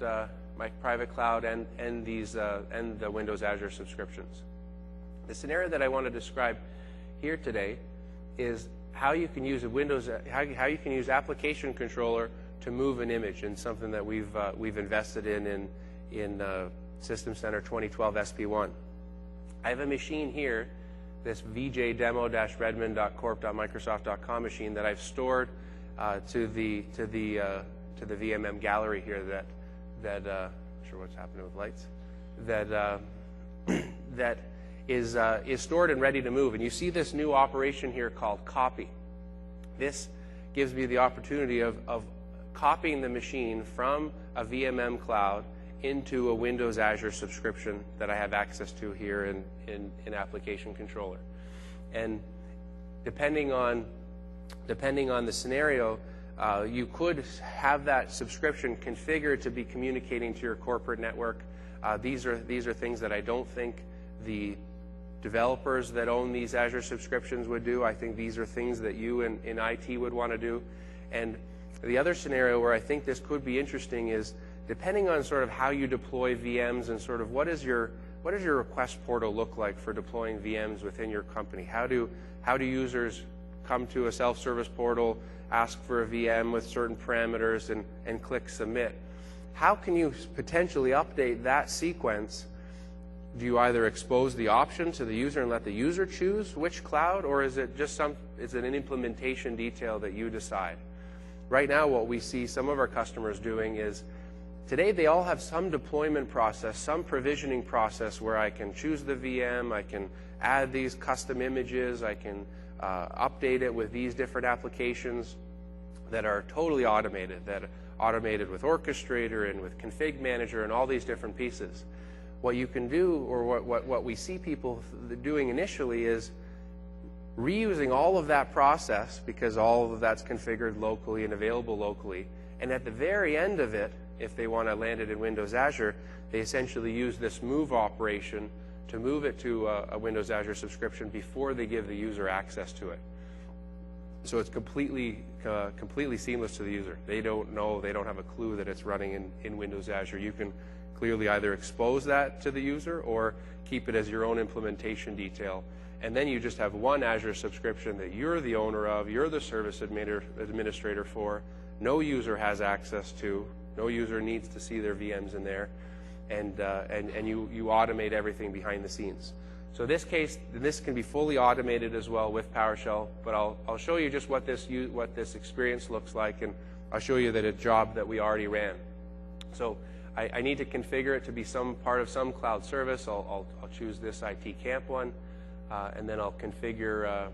cloud and the Windows Azure subscriptions. The scenario that I want to describe here today is how you can use how you can use Application Controller to move an image, and something that we've invested in System Center 2012 SP1. I have a machine here, this vjdemo-redmond.corp.microsoft.com machine that I've stored to the VMM gallery here. Not sure what's happening with lights. That is stored and ready to move. And you see this new operation here called copy. This gives me the opportunity of copying the machine from a VMM cloud into a Windows Azure subscription that I have access to here in Application Controller. And depending on the scenario, you could have that subscription configured to be communicating to your corporate network. These are things that I don't think the developers that own these Azure subscriptions would do. I think these are things that you in IT would want to do. And the other scenario where I think this could be interesting is depending on sort of how you deploy VMs and sort of what does your request portal look like for deploying VMs within your company? How do users come to a self-service portal, ask for a VM with certain parameters, and click submit? How can you potentially update that sequence? Do you either expose the option to the user and let the user choose which cloud, or is it just an implementation detail that you decide? Right now, what we see some of our customers doing is today they all have some deployment process, some provisioning process where I can choose the VM, I can add these custom images, I can update it with these different applications that are totally automated, that are automated with Orchestrator and with Config Manager and all these different pieces. What you can do, or what we see people doing initially, is reusing all of that process, because all of that's configured locally and available locally. And at the very end of it, if they want to land it in Windows Azure, they essentially use this move operation to move it to a Windows Azure subscription before they give the user access to it. So it's completely seamless to the user. They don't know, they don't have a clue that it's running in Windows Azure. You can clearly either expose that to the user or keep it as your own implementation detail. And then you just have one Azure subscription that you're the owner of, you're the service administrator for, no user has access to, no user needs to see their VMs in there, and you automate everything behind the scenes. So this case, this can be fully automated as well with PowerShell, but I'll show you just what this experience looks like, and I'll show you that a job that we already ran. So I need to configure it to be some part of some cloud service. I'll choose this IT camp one. And then I'll configure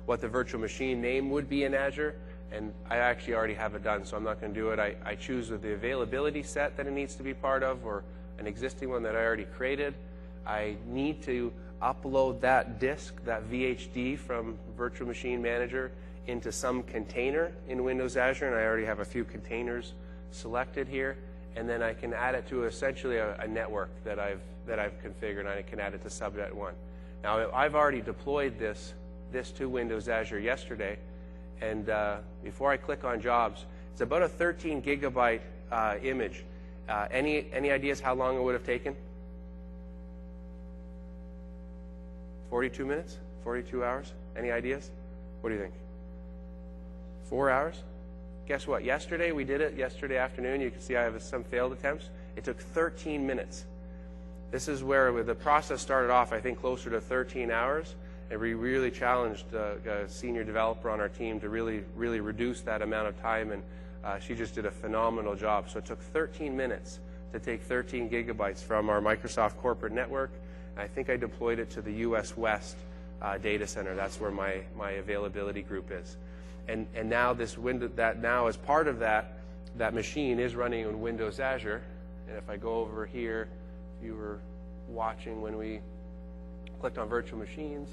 what the virtual machine name would be in Azure, and I actually already have it done, so I'm not going to do it. I choose the availability set that it needs to be part of, or an existing one that I already created. I need to upload that disk, that VHD from Virtual Machine Manager, into some container in Windows Azure, and I already have a few containers selected here. And then I can add it to essentially a network that I've configured, and I can add it to subnet 1. Now, I've already deployed this to Windows Azure yesterday, and before I click on jobs, it's about a 13 gigabyte image. Any ideas how long it would have taken? 42 minutes? 42 hours? Any ideas? What do you think? 4 hours? Guess what? Yesterday, we did it yesterday afternoon. You can see I have some failed attempts. It took 13 minutes. This is where the process started off, I think, closer to 13 hours. And we really challenged a senior developer on our team to really reduce that amount of time. And she just did a phenomenal job. So it took 13 minutes to take 13 gigabytes from our Microsoft corporate network. And I think I deployed it to the US West data center. That's where my availability group is. And now now as part of that machine is running in Windows Azure. And if I go over here, if you were watching when we clicked on virtual machines,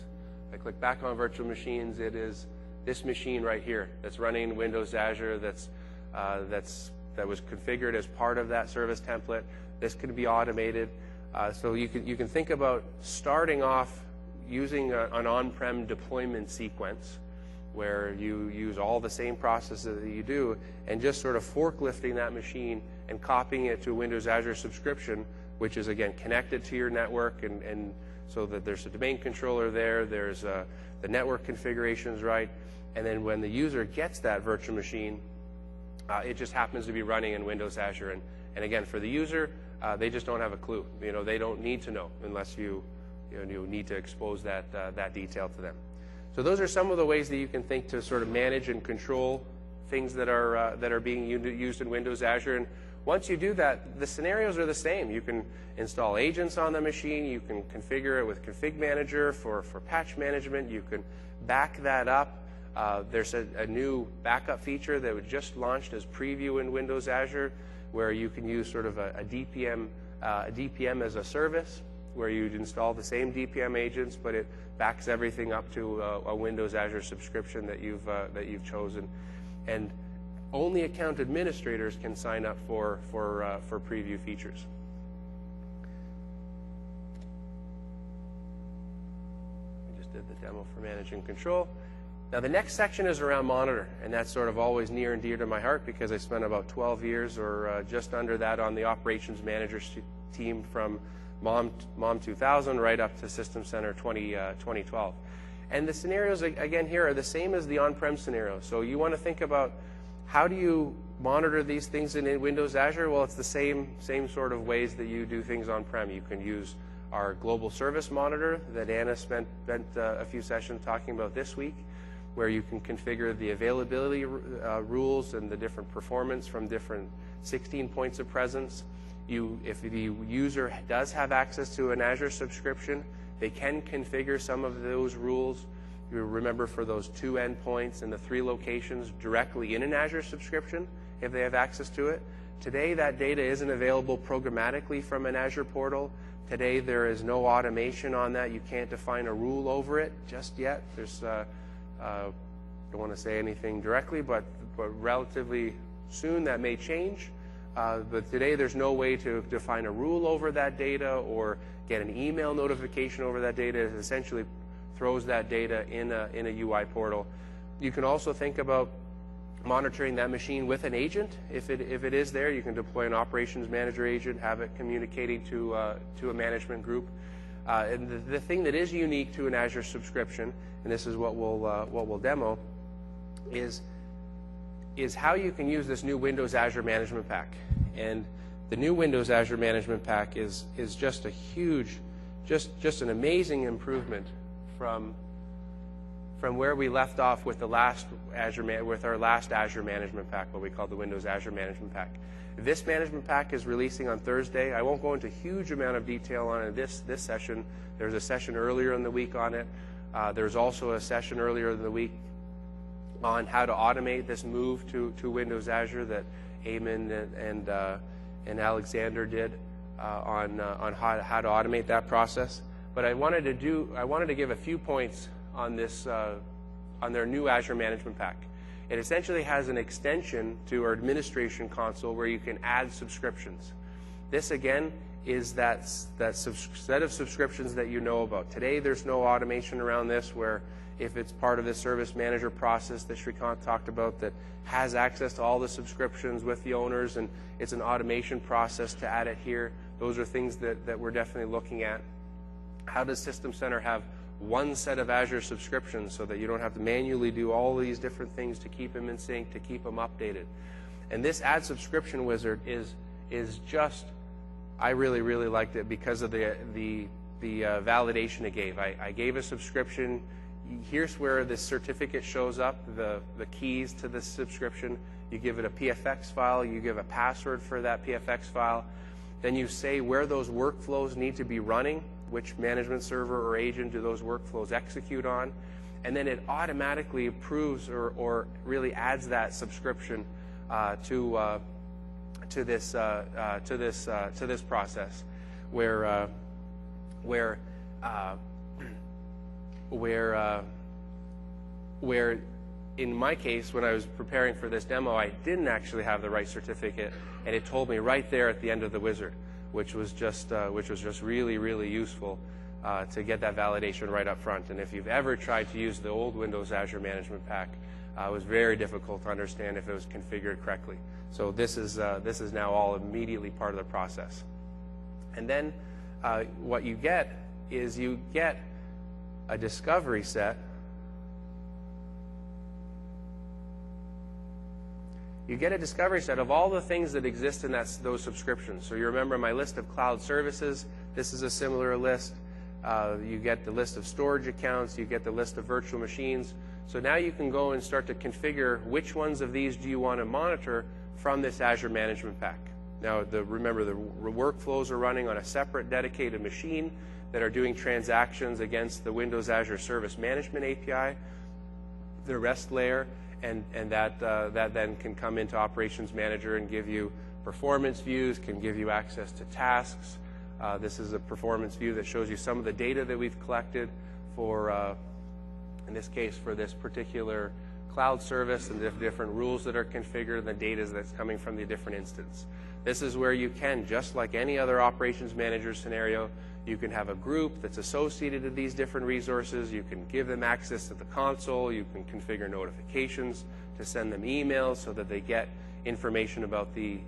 I click back on virtual machines, it is this machine right here that's running in Windows Azure that was configured as part of that service template. This can be automated. So you can think about starting off using an on-prem deployment sequence where you use all the same processes that you do and just sort of forklifting that machine and copying it to a Windows Azure subscription, which is, again, connected to your network, and so that there's a domain controller there, there's the network configurations right, and then when the user gets that virtual machine, it just happens to be running in Windows Azure. And again, for the user, they just don't have a clue. They don't need to know unless you need to expose that detail to them. So those are some of the ways that you can think to sort of manage and control things that are being used in Windows Azure. And once you do that, the scenarios are the same. You can install agents on the machine. You can configure it with Config Manager for patch management. You can back that up. There's a new backup feature that was just launched as preview in Windows Azure, where you can use sort of a DPM as a service, where you'd install the same DPM agents, but it backs everything up to a Windows Azure subscription that you've chosen. And only account administrators can sign up for preview features. We just did the demo for manage and control. Now the next section is around monitor, and that's sort of always near and dear to my heart because I spent about 12 years or just under that on the operations manager team from MOM 2000 right up to System Center 2012. And the scenarios, again, here are the same as the on-prem scenario. So you want to think about how do you monitor these things in Windows Azure? Well, it's the same sort of ways that you do things on-prem. You can use our global service monitor that Anna spent a few sessions talking about this week, where you can configure the availability rules and the different performance from different 16 points of presence. If the user does have access to an Azure subscription, they can configure some of those rules. You remember, for those 2 endpoints and the 3 locations directly in an Azure subscription if they have access to it. Today, that data isn't available programmatically from an Azure portal. Today, there is no automation on that. You can't define a rule over it just yet. There's don't want to say anything directly, but relatively soon that may change. But today there's no way to define a rule over that data or get an email notification over that data. It essentially throws that data in a UI portal. You can also think about monitoring that machine with an agent. If it is there, you can deploy an operations manager agent, have it communicating to a management group. And the thing that is unique to an Azure subscription, and this is what we'll demo, is how you can use this new Windows Azure Management Pack. And the new Windows Azure Management Pack is just a huge, just an amazing improvement from where we left off with the last our last Azure Management Pack, what we call the Windows Azure Management Pack. This management pack is releasing on Thursday. I won't go into a huge amount of detail on it this session. There's a session earlier in the week on it. There's also a session earlier in the week on how to automate this move to Windows Azure that Eamon and Alexander did on how to automate that process. But I wanted to give a few points on this on their new Azure Management Pack. It essentially has an extension to our administration console where you can add subscriptions. This, again, is that set of subscriptions that you know about. Today, there's no automation around this where if it's part of the service manager process that Shrikant talked about that has access to all the subscriptions with the owners, and it's an automation process to add it here. Those are things that we're definitely looking at. How does System Center have one set of Azure subscriptions so that you don't have to manually do all these different things to keep them in sync, to keep them updated? And this Add Subscription Wizard is just, I really, really liked it because of the validation it gave. I gave a subscription. Here's where the certificate shows up, the keys to the subscription. You give it a PFX file. You give a password for that PFX file. Then you say where those workflows need to be running, which management server or agent do those workflows execute on, and then it automatically approves or really adds that subscription to this process, where in my case, when I was preparing for this demo, I didn't actually have the right certificate, and it told me right there at the end of the wizard. which was just really, really useful to get that validation right up front. And if you've ever tried to use the old Windows Azure Management Pack, it was very difficult to understand if it was configured correctly. So this is now all immediately part of the process. And then what you get is you get a discovery set. You get a discovery set of all the things that exist in those subscriptions. So you remember my list of cloud services. This is a similar list. You get the list of storage accounts. You get the list of virtual machines. So now you can go and start to configure which ones of these do you want to monitor from this Azure Management Pack. Now, remember, the workflows are running on a separate dedicated machine that are doing transactions against the Windows Azure Service Management API, the REST layer, and that then can come into Operations Manager and give you performance views, can give you access to tasks. This is a performance view that shows you some of the data that we've collected for, in this case, for this particular cloud service and the different rules that are configured and the data that's coming from the different instance. This is where you can, just like any other Operations Manager scenario, you can have a group that's associated to these different resources. You can give them access to the console. You can configure notifications to send them emails so that they get information about the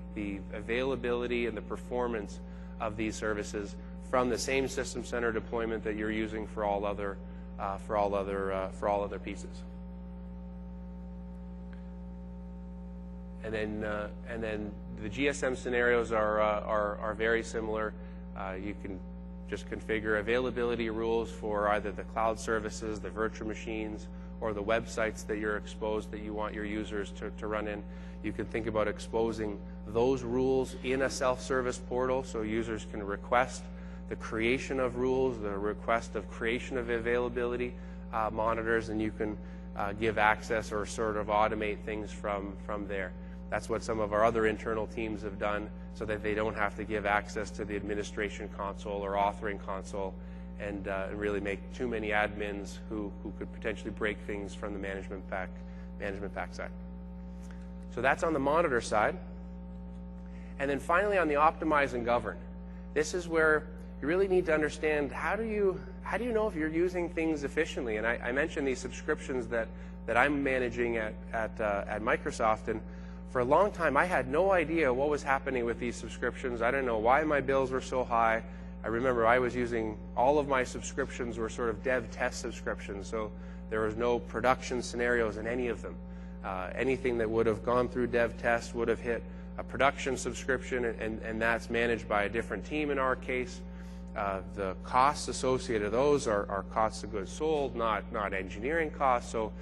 availability and the performance of these services from the same System Center deployment that you're using for all other pieces. And then the GSM scenarios are very similar. You can just configure availability rules for either the cloud services, the virtual machines, or the websites that you're exposed that you want your users to run in. You can think about exposing those rules in a self-service portal so users can request the creation of rules, the request of creation of availability monitors, and you can give access or sort of automate things from there. That's what some of our other internal teams have done so that they don't have to give access to the administration console or authoring console and really make too many admins who could potentially break things from the management pack side. So that's on the monitor side. And then finally on the optimize and govern. This is where you really need to understand how do you know if you're using things efficiently. And I mentioned these subscriptions that I'm managing at Microsoft, and for a long time I had no idea what was happening with these subscriptions. I didn't know why my bills were so high. I remember I was using, all of my subscriptions were sort of dev test subscriptions, so there was no production scenarios in any of them. Anything that would have gone through dev test would have hit a production subscription, and that's managed by a different team in our case. The costs associated with those are costs of goods sold, not engineering costs, so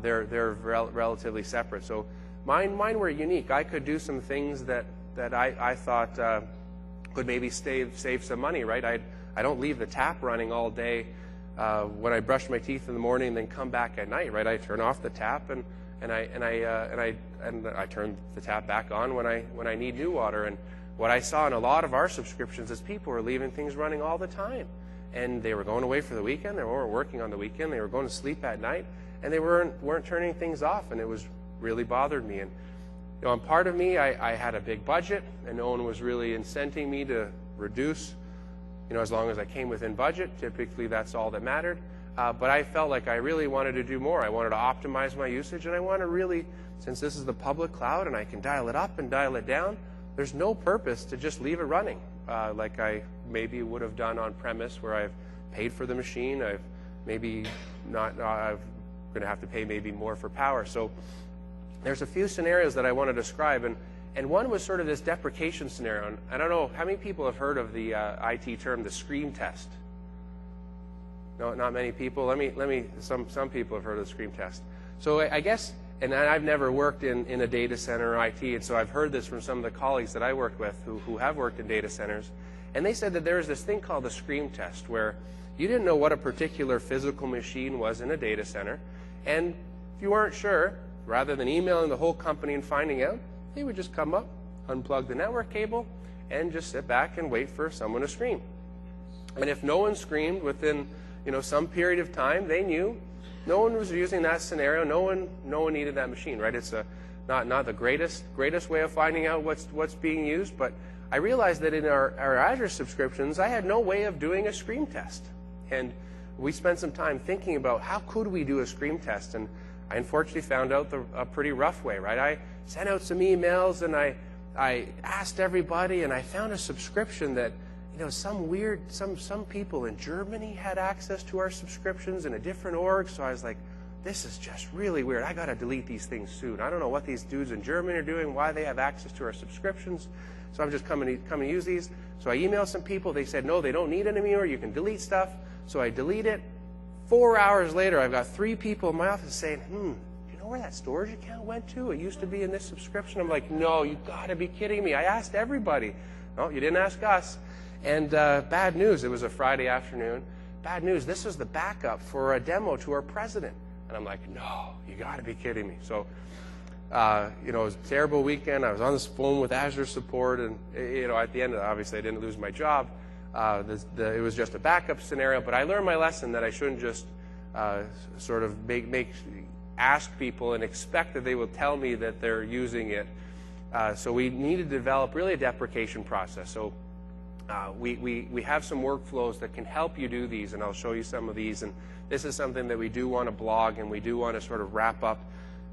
they're relatively separate. So mine were unique. I could do some things that I thought could maybe save some money, right? I don't leave the tap running all day when I brush my teeth in the morning and then come back at night, right? I turn off the tap and I turn the tap back on when I need new water. And what I saw in a lot of our subscriptions is people were leaving things running all the time, and they were going away for the weekend, they weren't working on the weekend, they were going to sleep at night, and they weren't turning things off, and it was really bothered me. And on part of me, I had a big budget, and no one was really incenting me to reduce. As long as I came within budget, typically that's all that mattered. But I felt like I really wanted to do more. I wanted to optimize my usage, and I want to really, since this is the public cloud and I can dial it up and dial it down, there's no purpose to just leave it running like I maybe would have done on premise, where I've paid for the machine. I've maybe I'm going to have to pay maybe more for power. So there's a few scenarios that I want to describe, and one was sort of this deprecation scenario. And I don't know how many people have heard of the IT term, the scream test. No, not many people. Some people have heard of the scream test. So I guess, and I've never worked in a data center or IT, and so I've heard this from some of the colleagues that I worked with who have worked in data centers, and they said that there was this thing called the scream test, where you didn't know what a particular physical machine was in a data center, and if you weren't sure, rather than emailing the whole company and finding out, they would just come up, unplug the network cable, and just sit back and wait for someone to scream. And if no one screamed within some period of time, they knew no one was using that scenario. No one needed that machine, right? It's not the greatest way of finding out what's being used, but I realized that in our Azure subscriptions, I had no way of doing a scream test. And we spent some time thinking about how could we do a scream test. And I unfortunately found out a pretty rough way, right? I sent out some emails and I asked everybody, and I found a subscription that, some people in Germany had access to our subscriptions in a different org. So I was like, this is just really weird. I got to delete these things soon. I don't know what these dudes in Germany are doing, why they have access to our subscriptions. So I'm just coming to use these. So I emailed some people. They said, no, they don't need it anymore. You can delete stuff. So I delete it. 4 hours later, I've got 3 people in my office saying, do you know where that storage account went to? It used to be in this subscription. I'm like, no, you got to be kidding me. I asked everybody. No, you didn't ask us. And bad news, it was a Friday afternoon. Bad news, this was the backup for a demo to our president. And I'm like, no, you got to be kidding me. So, it was a terrible weekend. I was on this phone with Azure support, and at the end, obviously, I didn't lose my job. It was just a backup scenario, but I learned my lesson that I shouldn't just sort of ask people and expect that they will tell me that they're using it. So we need to develop really a deprecation process. So we have some workflows that can help you do these, and I'll show you some of these. And this is something that we do want to blog, and we do want to sort of wrap up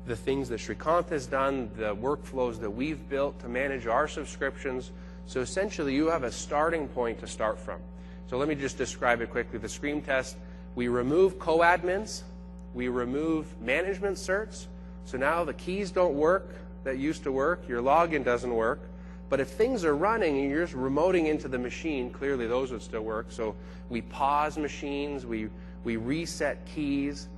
the things that Srikanth has done, the workflows that we've built to manage our subscriptions. So essentially, you have a starting point to start from. So let me just describe it quickly. The scream test, we remove co-admins, we remove management certs. So now the keys don't work that used to work, your login doesn't work. But if things are running and you're just remoting into the machine, clearly those would still work. So we pause machines, we reset keys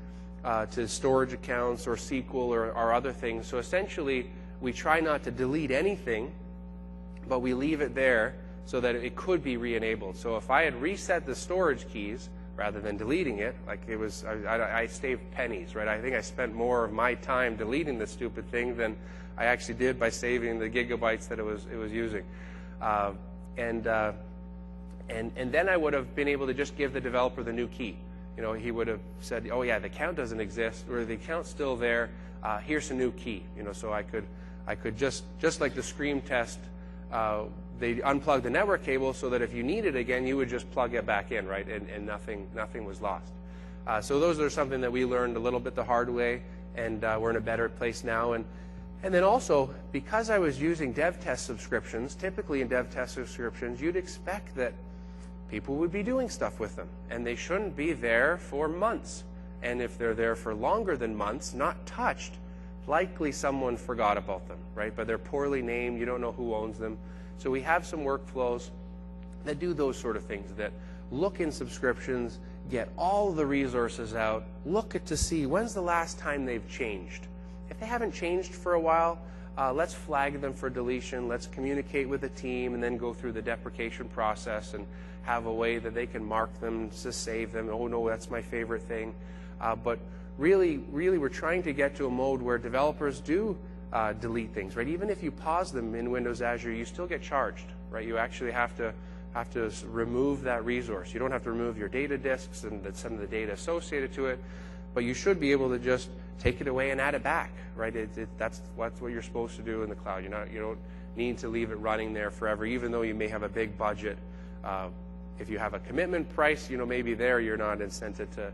to storage accounts or SQL or other things. So essentially, we try not to delete anything, but we leave it there so that it could be re-enabled. So if I had reset the storage keys rather than deleting it, like it was, I saved pennies, right? I think I spent more of my time deleting the stupid thing than I actually did by saving the gigabytes that it was using. And then I would have been able to just give the developer the new key. He would have said, oh yeah, the account doesn't exist, or the account's still there. Here's a new key. So I could just like the scream test, they unplug the network cable so that if you need it again, you would just plug it back in, right? And nothing was lost. So those are something that we learned a little bit the hard way, and we're in a better place now. And then also, because I was using dev test subscriptions, typically in dev test subscriptions, you'd expect that people would be doing stuff with them, and they shouldn't be there for months. And if they're there for longer than months, not touched, likely someone forgot about them, right? But they're poorly named, you don't know who owns them. So we have some workflows that do those sort of things, that look in subscriptions, get all the resources out, look to see when's the last time they've changed. If they haven't changed for a while, let's flag them for deletion, let's communicate with the team, and then go through the deprecation process and have a way that they can mark them to save them. Oh no, that's my favorite thing. But really, we're trying to get to a mode where developers do delete things, right? Even if you pause them in Windows Azure, you still get charged, right? You actually have to remove that resource. You don't have to remove your data disks and some of the data associated to it, but you should be able to just take it away and add it back, right? That's what you're supposed to do in the cloud. You don't need to leave it running there forever, even though you may have a big budget. If you have a commitment price, maybe there you're not incented to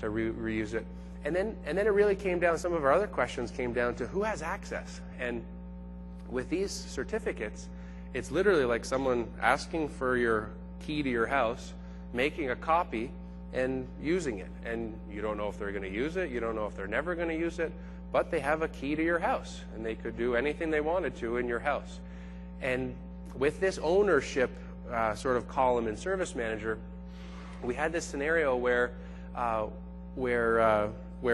reuse it. And then it really came down, some of our other questions came down to who has access. And with these certificates, it's literally like someone asking for your key to your house, making a copy, and using it. And you don't know if they're going to use it, you don't know if they're never going to use it, but they have a key to your house, and they could do anything they wanted to in your house. And with this ownership sort of column in Service Manager, we had this scenario where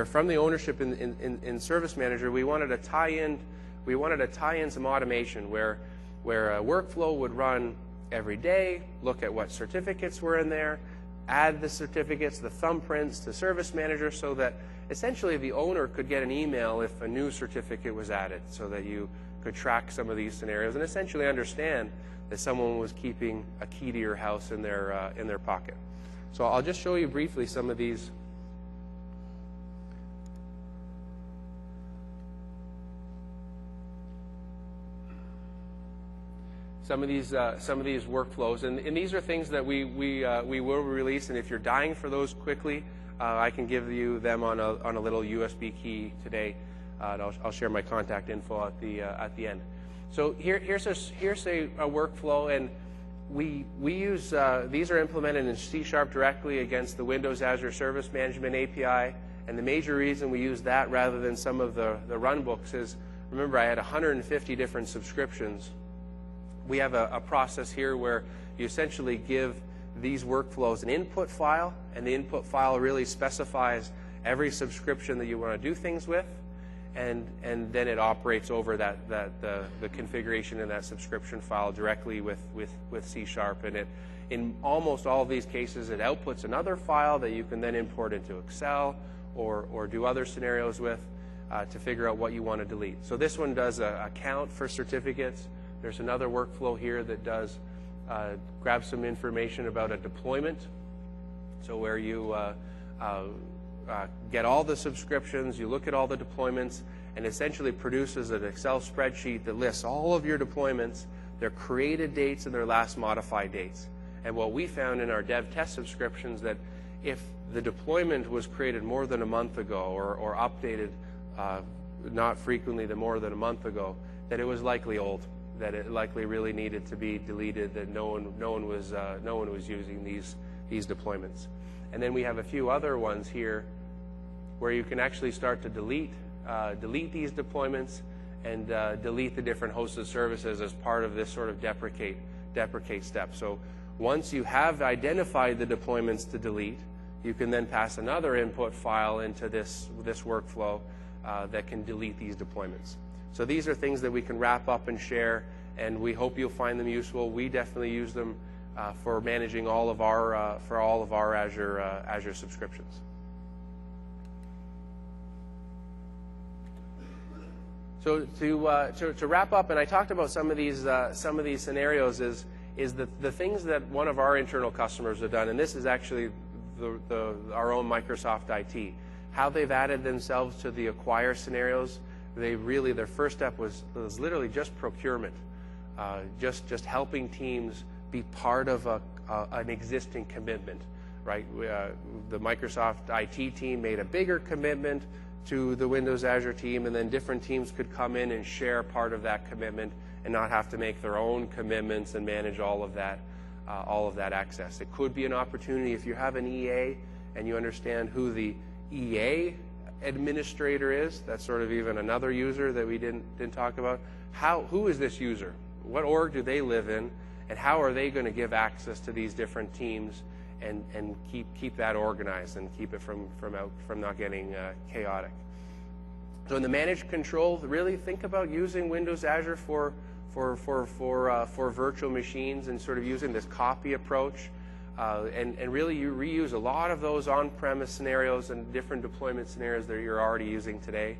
from the ownership in Service Manager, we wanted to tie in some automation where a workflow would run every day, look at what certificates were in there, add the certificates, the thumbprints to Service Manager, so that essentially the owner could get an email if a new certificate was added, so that you could track some of these scenarios and essentially understand that someone was keeping a key to your house in their pocket. So I'll just show you briefly some of these. some of these workflows, and these are things that we will release. And if you're dying for those quickly, I can give you them on a little USB key today. And I'll share my contact info at the end. So here's a workflow, and we use these are implemented in C# directly against the Windows Azure Service Management API. And the major reason we use that rather than some of the runbooks is, remember, I had 150 different subscriptions. We have a process here where you essentially give these workflows an input file, and the input file really specifies every subscription that you want to do things with, and then it operates over the configuration in that subscription file directly with C#. And it, in almost all of these cases, it outputs another file that you can then import into Excel or do other scenarios with to figure out what you want to delete. So this one does a count for certificates. There's another workflow here that does grab some information about a deployment. So where you get all the subscriptions, you look at all the deployments, and essentially produces an Excel spreadsheet that lists all of your deployments, their created dates and their last modified dates. And what we found in our dev test subscriptions, that if the deployment was created more than a month ago or updated not frequently than more than a month ago, that it was likely old, that it likely really needed to be deleted, that no one was using these deployments. And then we have a few other ones here where you can actually start to delete these deployments and delete the different hosted services as part of this sort of deprecate step. So once you have identified the deployments to delete, you can then pass another input file into this workflow that can delete these deployments. So these are things that we can wrap up and share, and we hope you'll find them useful. We definitely use them for managing all of our Azure subscriptions. So to wrap up, and I talked about some of these scenarios, is the things that one of our internal customers have done, and this is actually our own Microsoft IT, how they've added themselves to the acquire scenarios. Their first step was literally just procurement, just helping teams be part of an existing commitment, right? The Microsoft IT team made a bigger commitment to the Windows Azure team, and then different teams could come in and share part of that commitment and not have to make their own commitments and manage all of that access. It could be an opportunity if you have an EA and you understand who the EA administrator is. That's sort of even another user that we didn't talk about. Who is this user? What org do they live in, and how are they going to give access to these different teams and keep that organized and keep it from not getting chaotic? So in the managed control, really think about using Windows Azure for virtual machines and sort of using this copy approach. And really you reuse a lot of those on-premise scenarios and different deployment scenarios that you're already using today.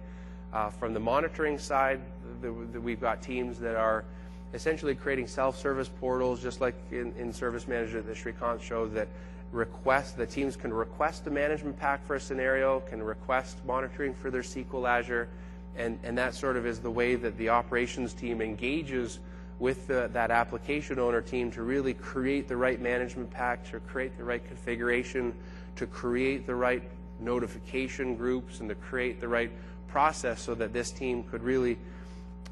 From the monitoring side, we've got teams that are essentially creating self-service portals, just like in Service Manager that Shrikant showed, that the teams can request a management pack for a scenario, can request monitoring for their SQL Azure, and that sort of is the way that the operations team engages with that application owner team to really create the right management pack, to create the right configuration, to create the right notification groups, and to create the right process so that this team could really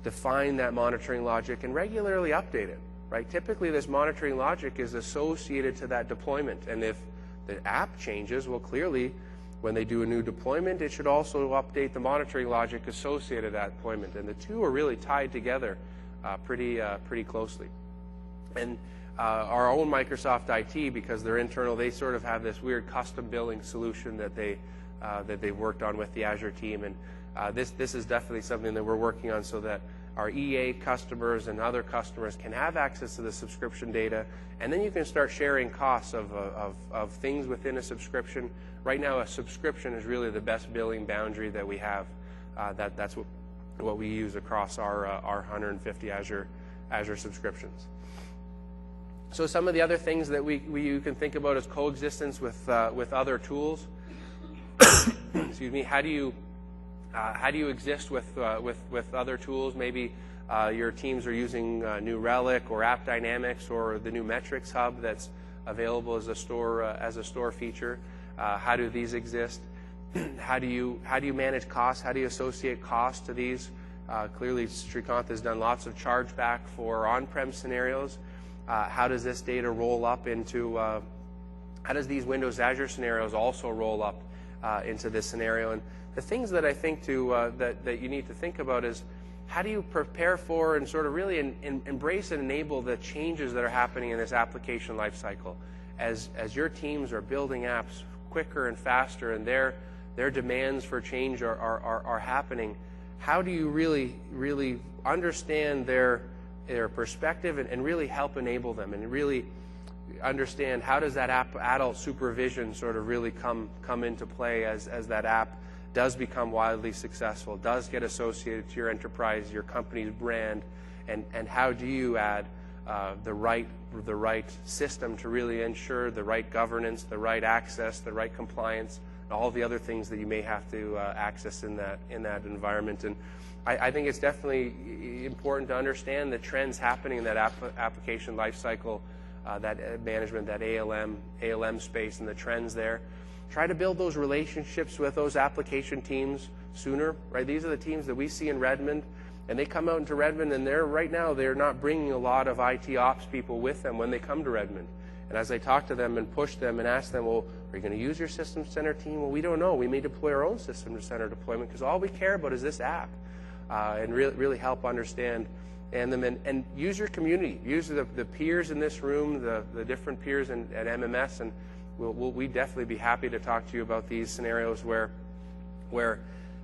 define that monitoring logic and regularly update it, right? Typically, this monitoring logic is associated to that deployment, and if the app changes, well, clearly, when they do a new deployment, it should also update the monitoring logic associated to that deployment, and the two are really tied together pretty closely. And our own Microsoft IT, because they're internal, they sort of have this weird custom billing solution that they've worked on with the Azure team, and this is definitely something that we're working on so that our EA customers and other customers can have access to the subscription data, and then you can start sharing costs of things within a subscription. Right now, a subscription is really the best billing boundary that we have. That's what we use across our 150 Azure subscriptions. So some of the other things that you can think about as coexistence with other tools. Excuse me. How do you How do you exist with other tools? Maybe your teams are using New Relic or App Dynamics or the new Metrics Hub that's available as a store feature. How do these exist? How do you manage costs? How do you associate costs to these? Clearly, Srikanth has done lots of chargeback for on-prem scenarios. How does this data roll up into? How does these Windows Azure scenarios also roll up into this scenario? And the things that I think that you need to think about is how do you prepare for and sort of really embrace and enable the changes that are happening in this application lifecycle as your teams are building apps quicker and faster and their demands for change are happening. How do you really understand their perspective and really help enable them and really understand how does that adult supervision sort of really come into play as that app does become wildly successful, does get associated to your enterprise, your company's brand, and how do you add the right system to really ensure the right governance, the right access, the right compliance, and all the other things that you may have to access in that environment. And I think it's definitely important to understand the trends happening in that application lifecycle, that management, that ALM space, and the trends there. Try to build those relationships with those application teams sooner, right? These are the teams that we see in Redmond, and they come out into Redmond, and right now they're not bringing a lot of IT ops people with them when they come to Redmond. And as I talk to them and push them and ask them, well, are you going to use your System Center team? Well, we don't know. We may deploy our own System Center deployment because all we care about is this app, and really help understand and use your community. Use the peers in this room, the different peers at MMS, and we'd definitely be happy to talk to you about these scenarios where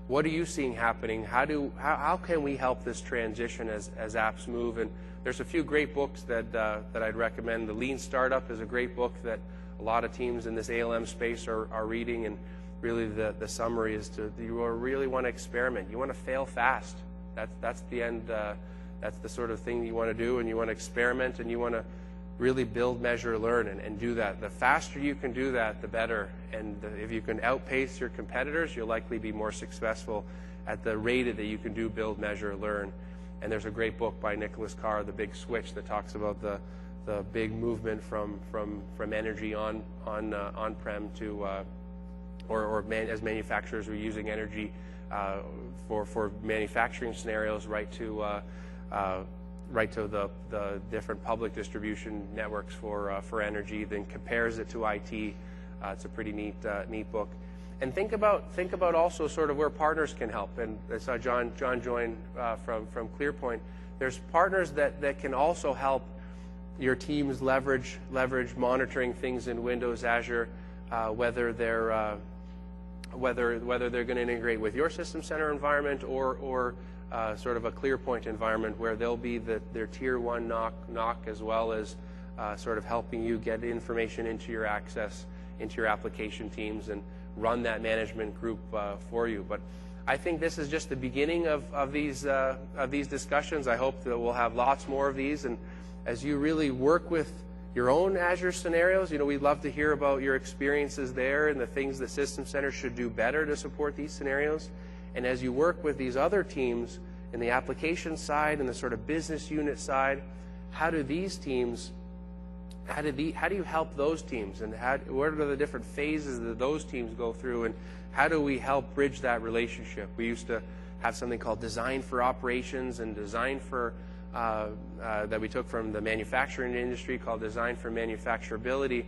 what are you seeing happening? How can we help this transition as apps move? And there's a few great books that I'd recommend. The Lean Startup is a great book that a lot of teams in this ALM space are reading, and really the summary is you really want to experiment. You want to fail fast. That's the end. That's the sort of thing you want to do, and you want to experiment, and you want to really build, measure, learn, and do that. The faster you can do that, the better. And if you can outpace your competitors, you'll likely be more successful at the rate that you can do build, measure, learn. And there's a great book by Nicholas Carr, The Big Switch, that talks about the big movement from energy on-prem to as manufacturers are using energy for manufacturing scenarios right to the different public distribution networks for energy, then compares it to IT. It's a pretty neat book. And think about also sort of where partners can help. And I saw John join from ClearPoint. There's partners that can also help your teams leverage monitoring things in Windows, Azure, whether they're going to integrate with your System Center environment or sort of a ClearPoint environment where they'll be their tier 1 knock as well as sort of helping you get information into your access, into your application teams, and run that management group for you. But I think this is just the beginning of these discussions. I hope that we'll have lots more of these. And as you really work with your own Azure scenarios, we'd love to hear about your experiences there and the things the System Center should do better to support these scenarios. And as you work with these other teams in the application side and the sort of business unit side, how do you help those teams, and what are the different phases that those teams go through, and how do we help bridge that relationship? We used to have something called Design for Operations and Design for that we took from the manufacturing industry called Design for Manufacturability.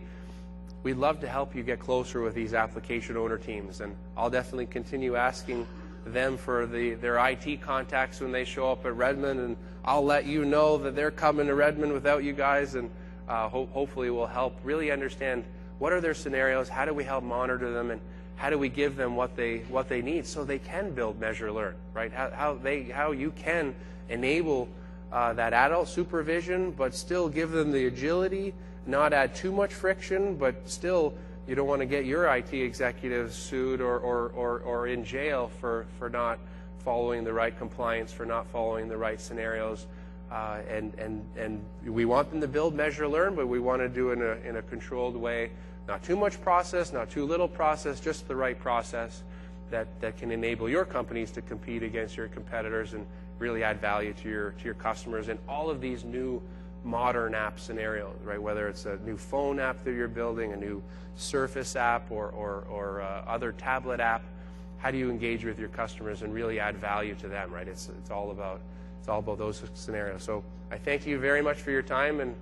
We'd love to help you get closer with these application owner teams, and I'll definitely continue asking them for their IT contacts when they show up at Redmond, and I'll let you know that they're coming to Redmond without you guys, and hopefully we'll help really understand what are their scenarios, how do we help monitor them, and how do we give them what they need so they can build, measure, learn, right? How you can enable that adult supervision, but still give them the agility, not add too much friction, but still you don't want to get your IT executives sued or in jail for not following the right compliance, for not following the right scenarios. And we want them to build, measure, learn, but we want to do it in a controlled way. Not too much process, not too little process, just the right process. that can enable your companies to compete against your competitors and really add value to your customers in all of these new modern app scenarios, right? Whether it's a new phone app that you're building, a new Surface app, or other tablet app, how do you engage with your customers and really add value to them, right? It's all about those scenarios. So I thank you very much for your time, and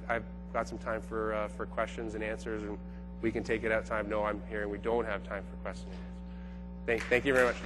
I've got some time for questions and answers, and we can take it out time. No, I'm hearing we don't have time for questions and answers. Thank you very much.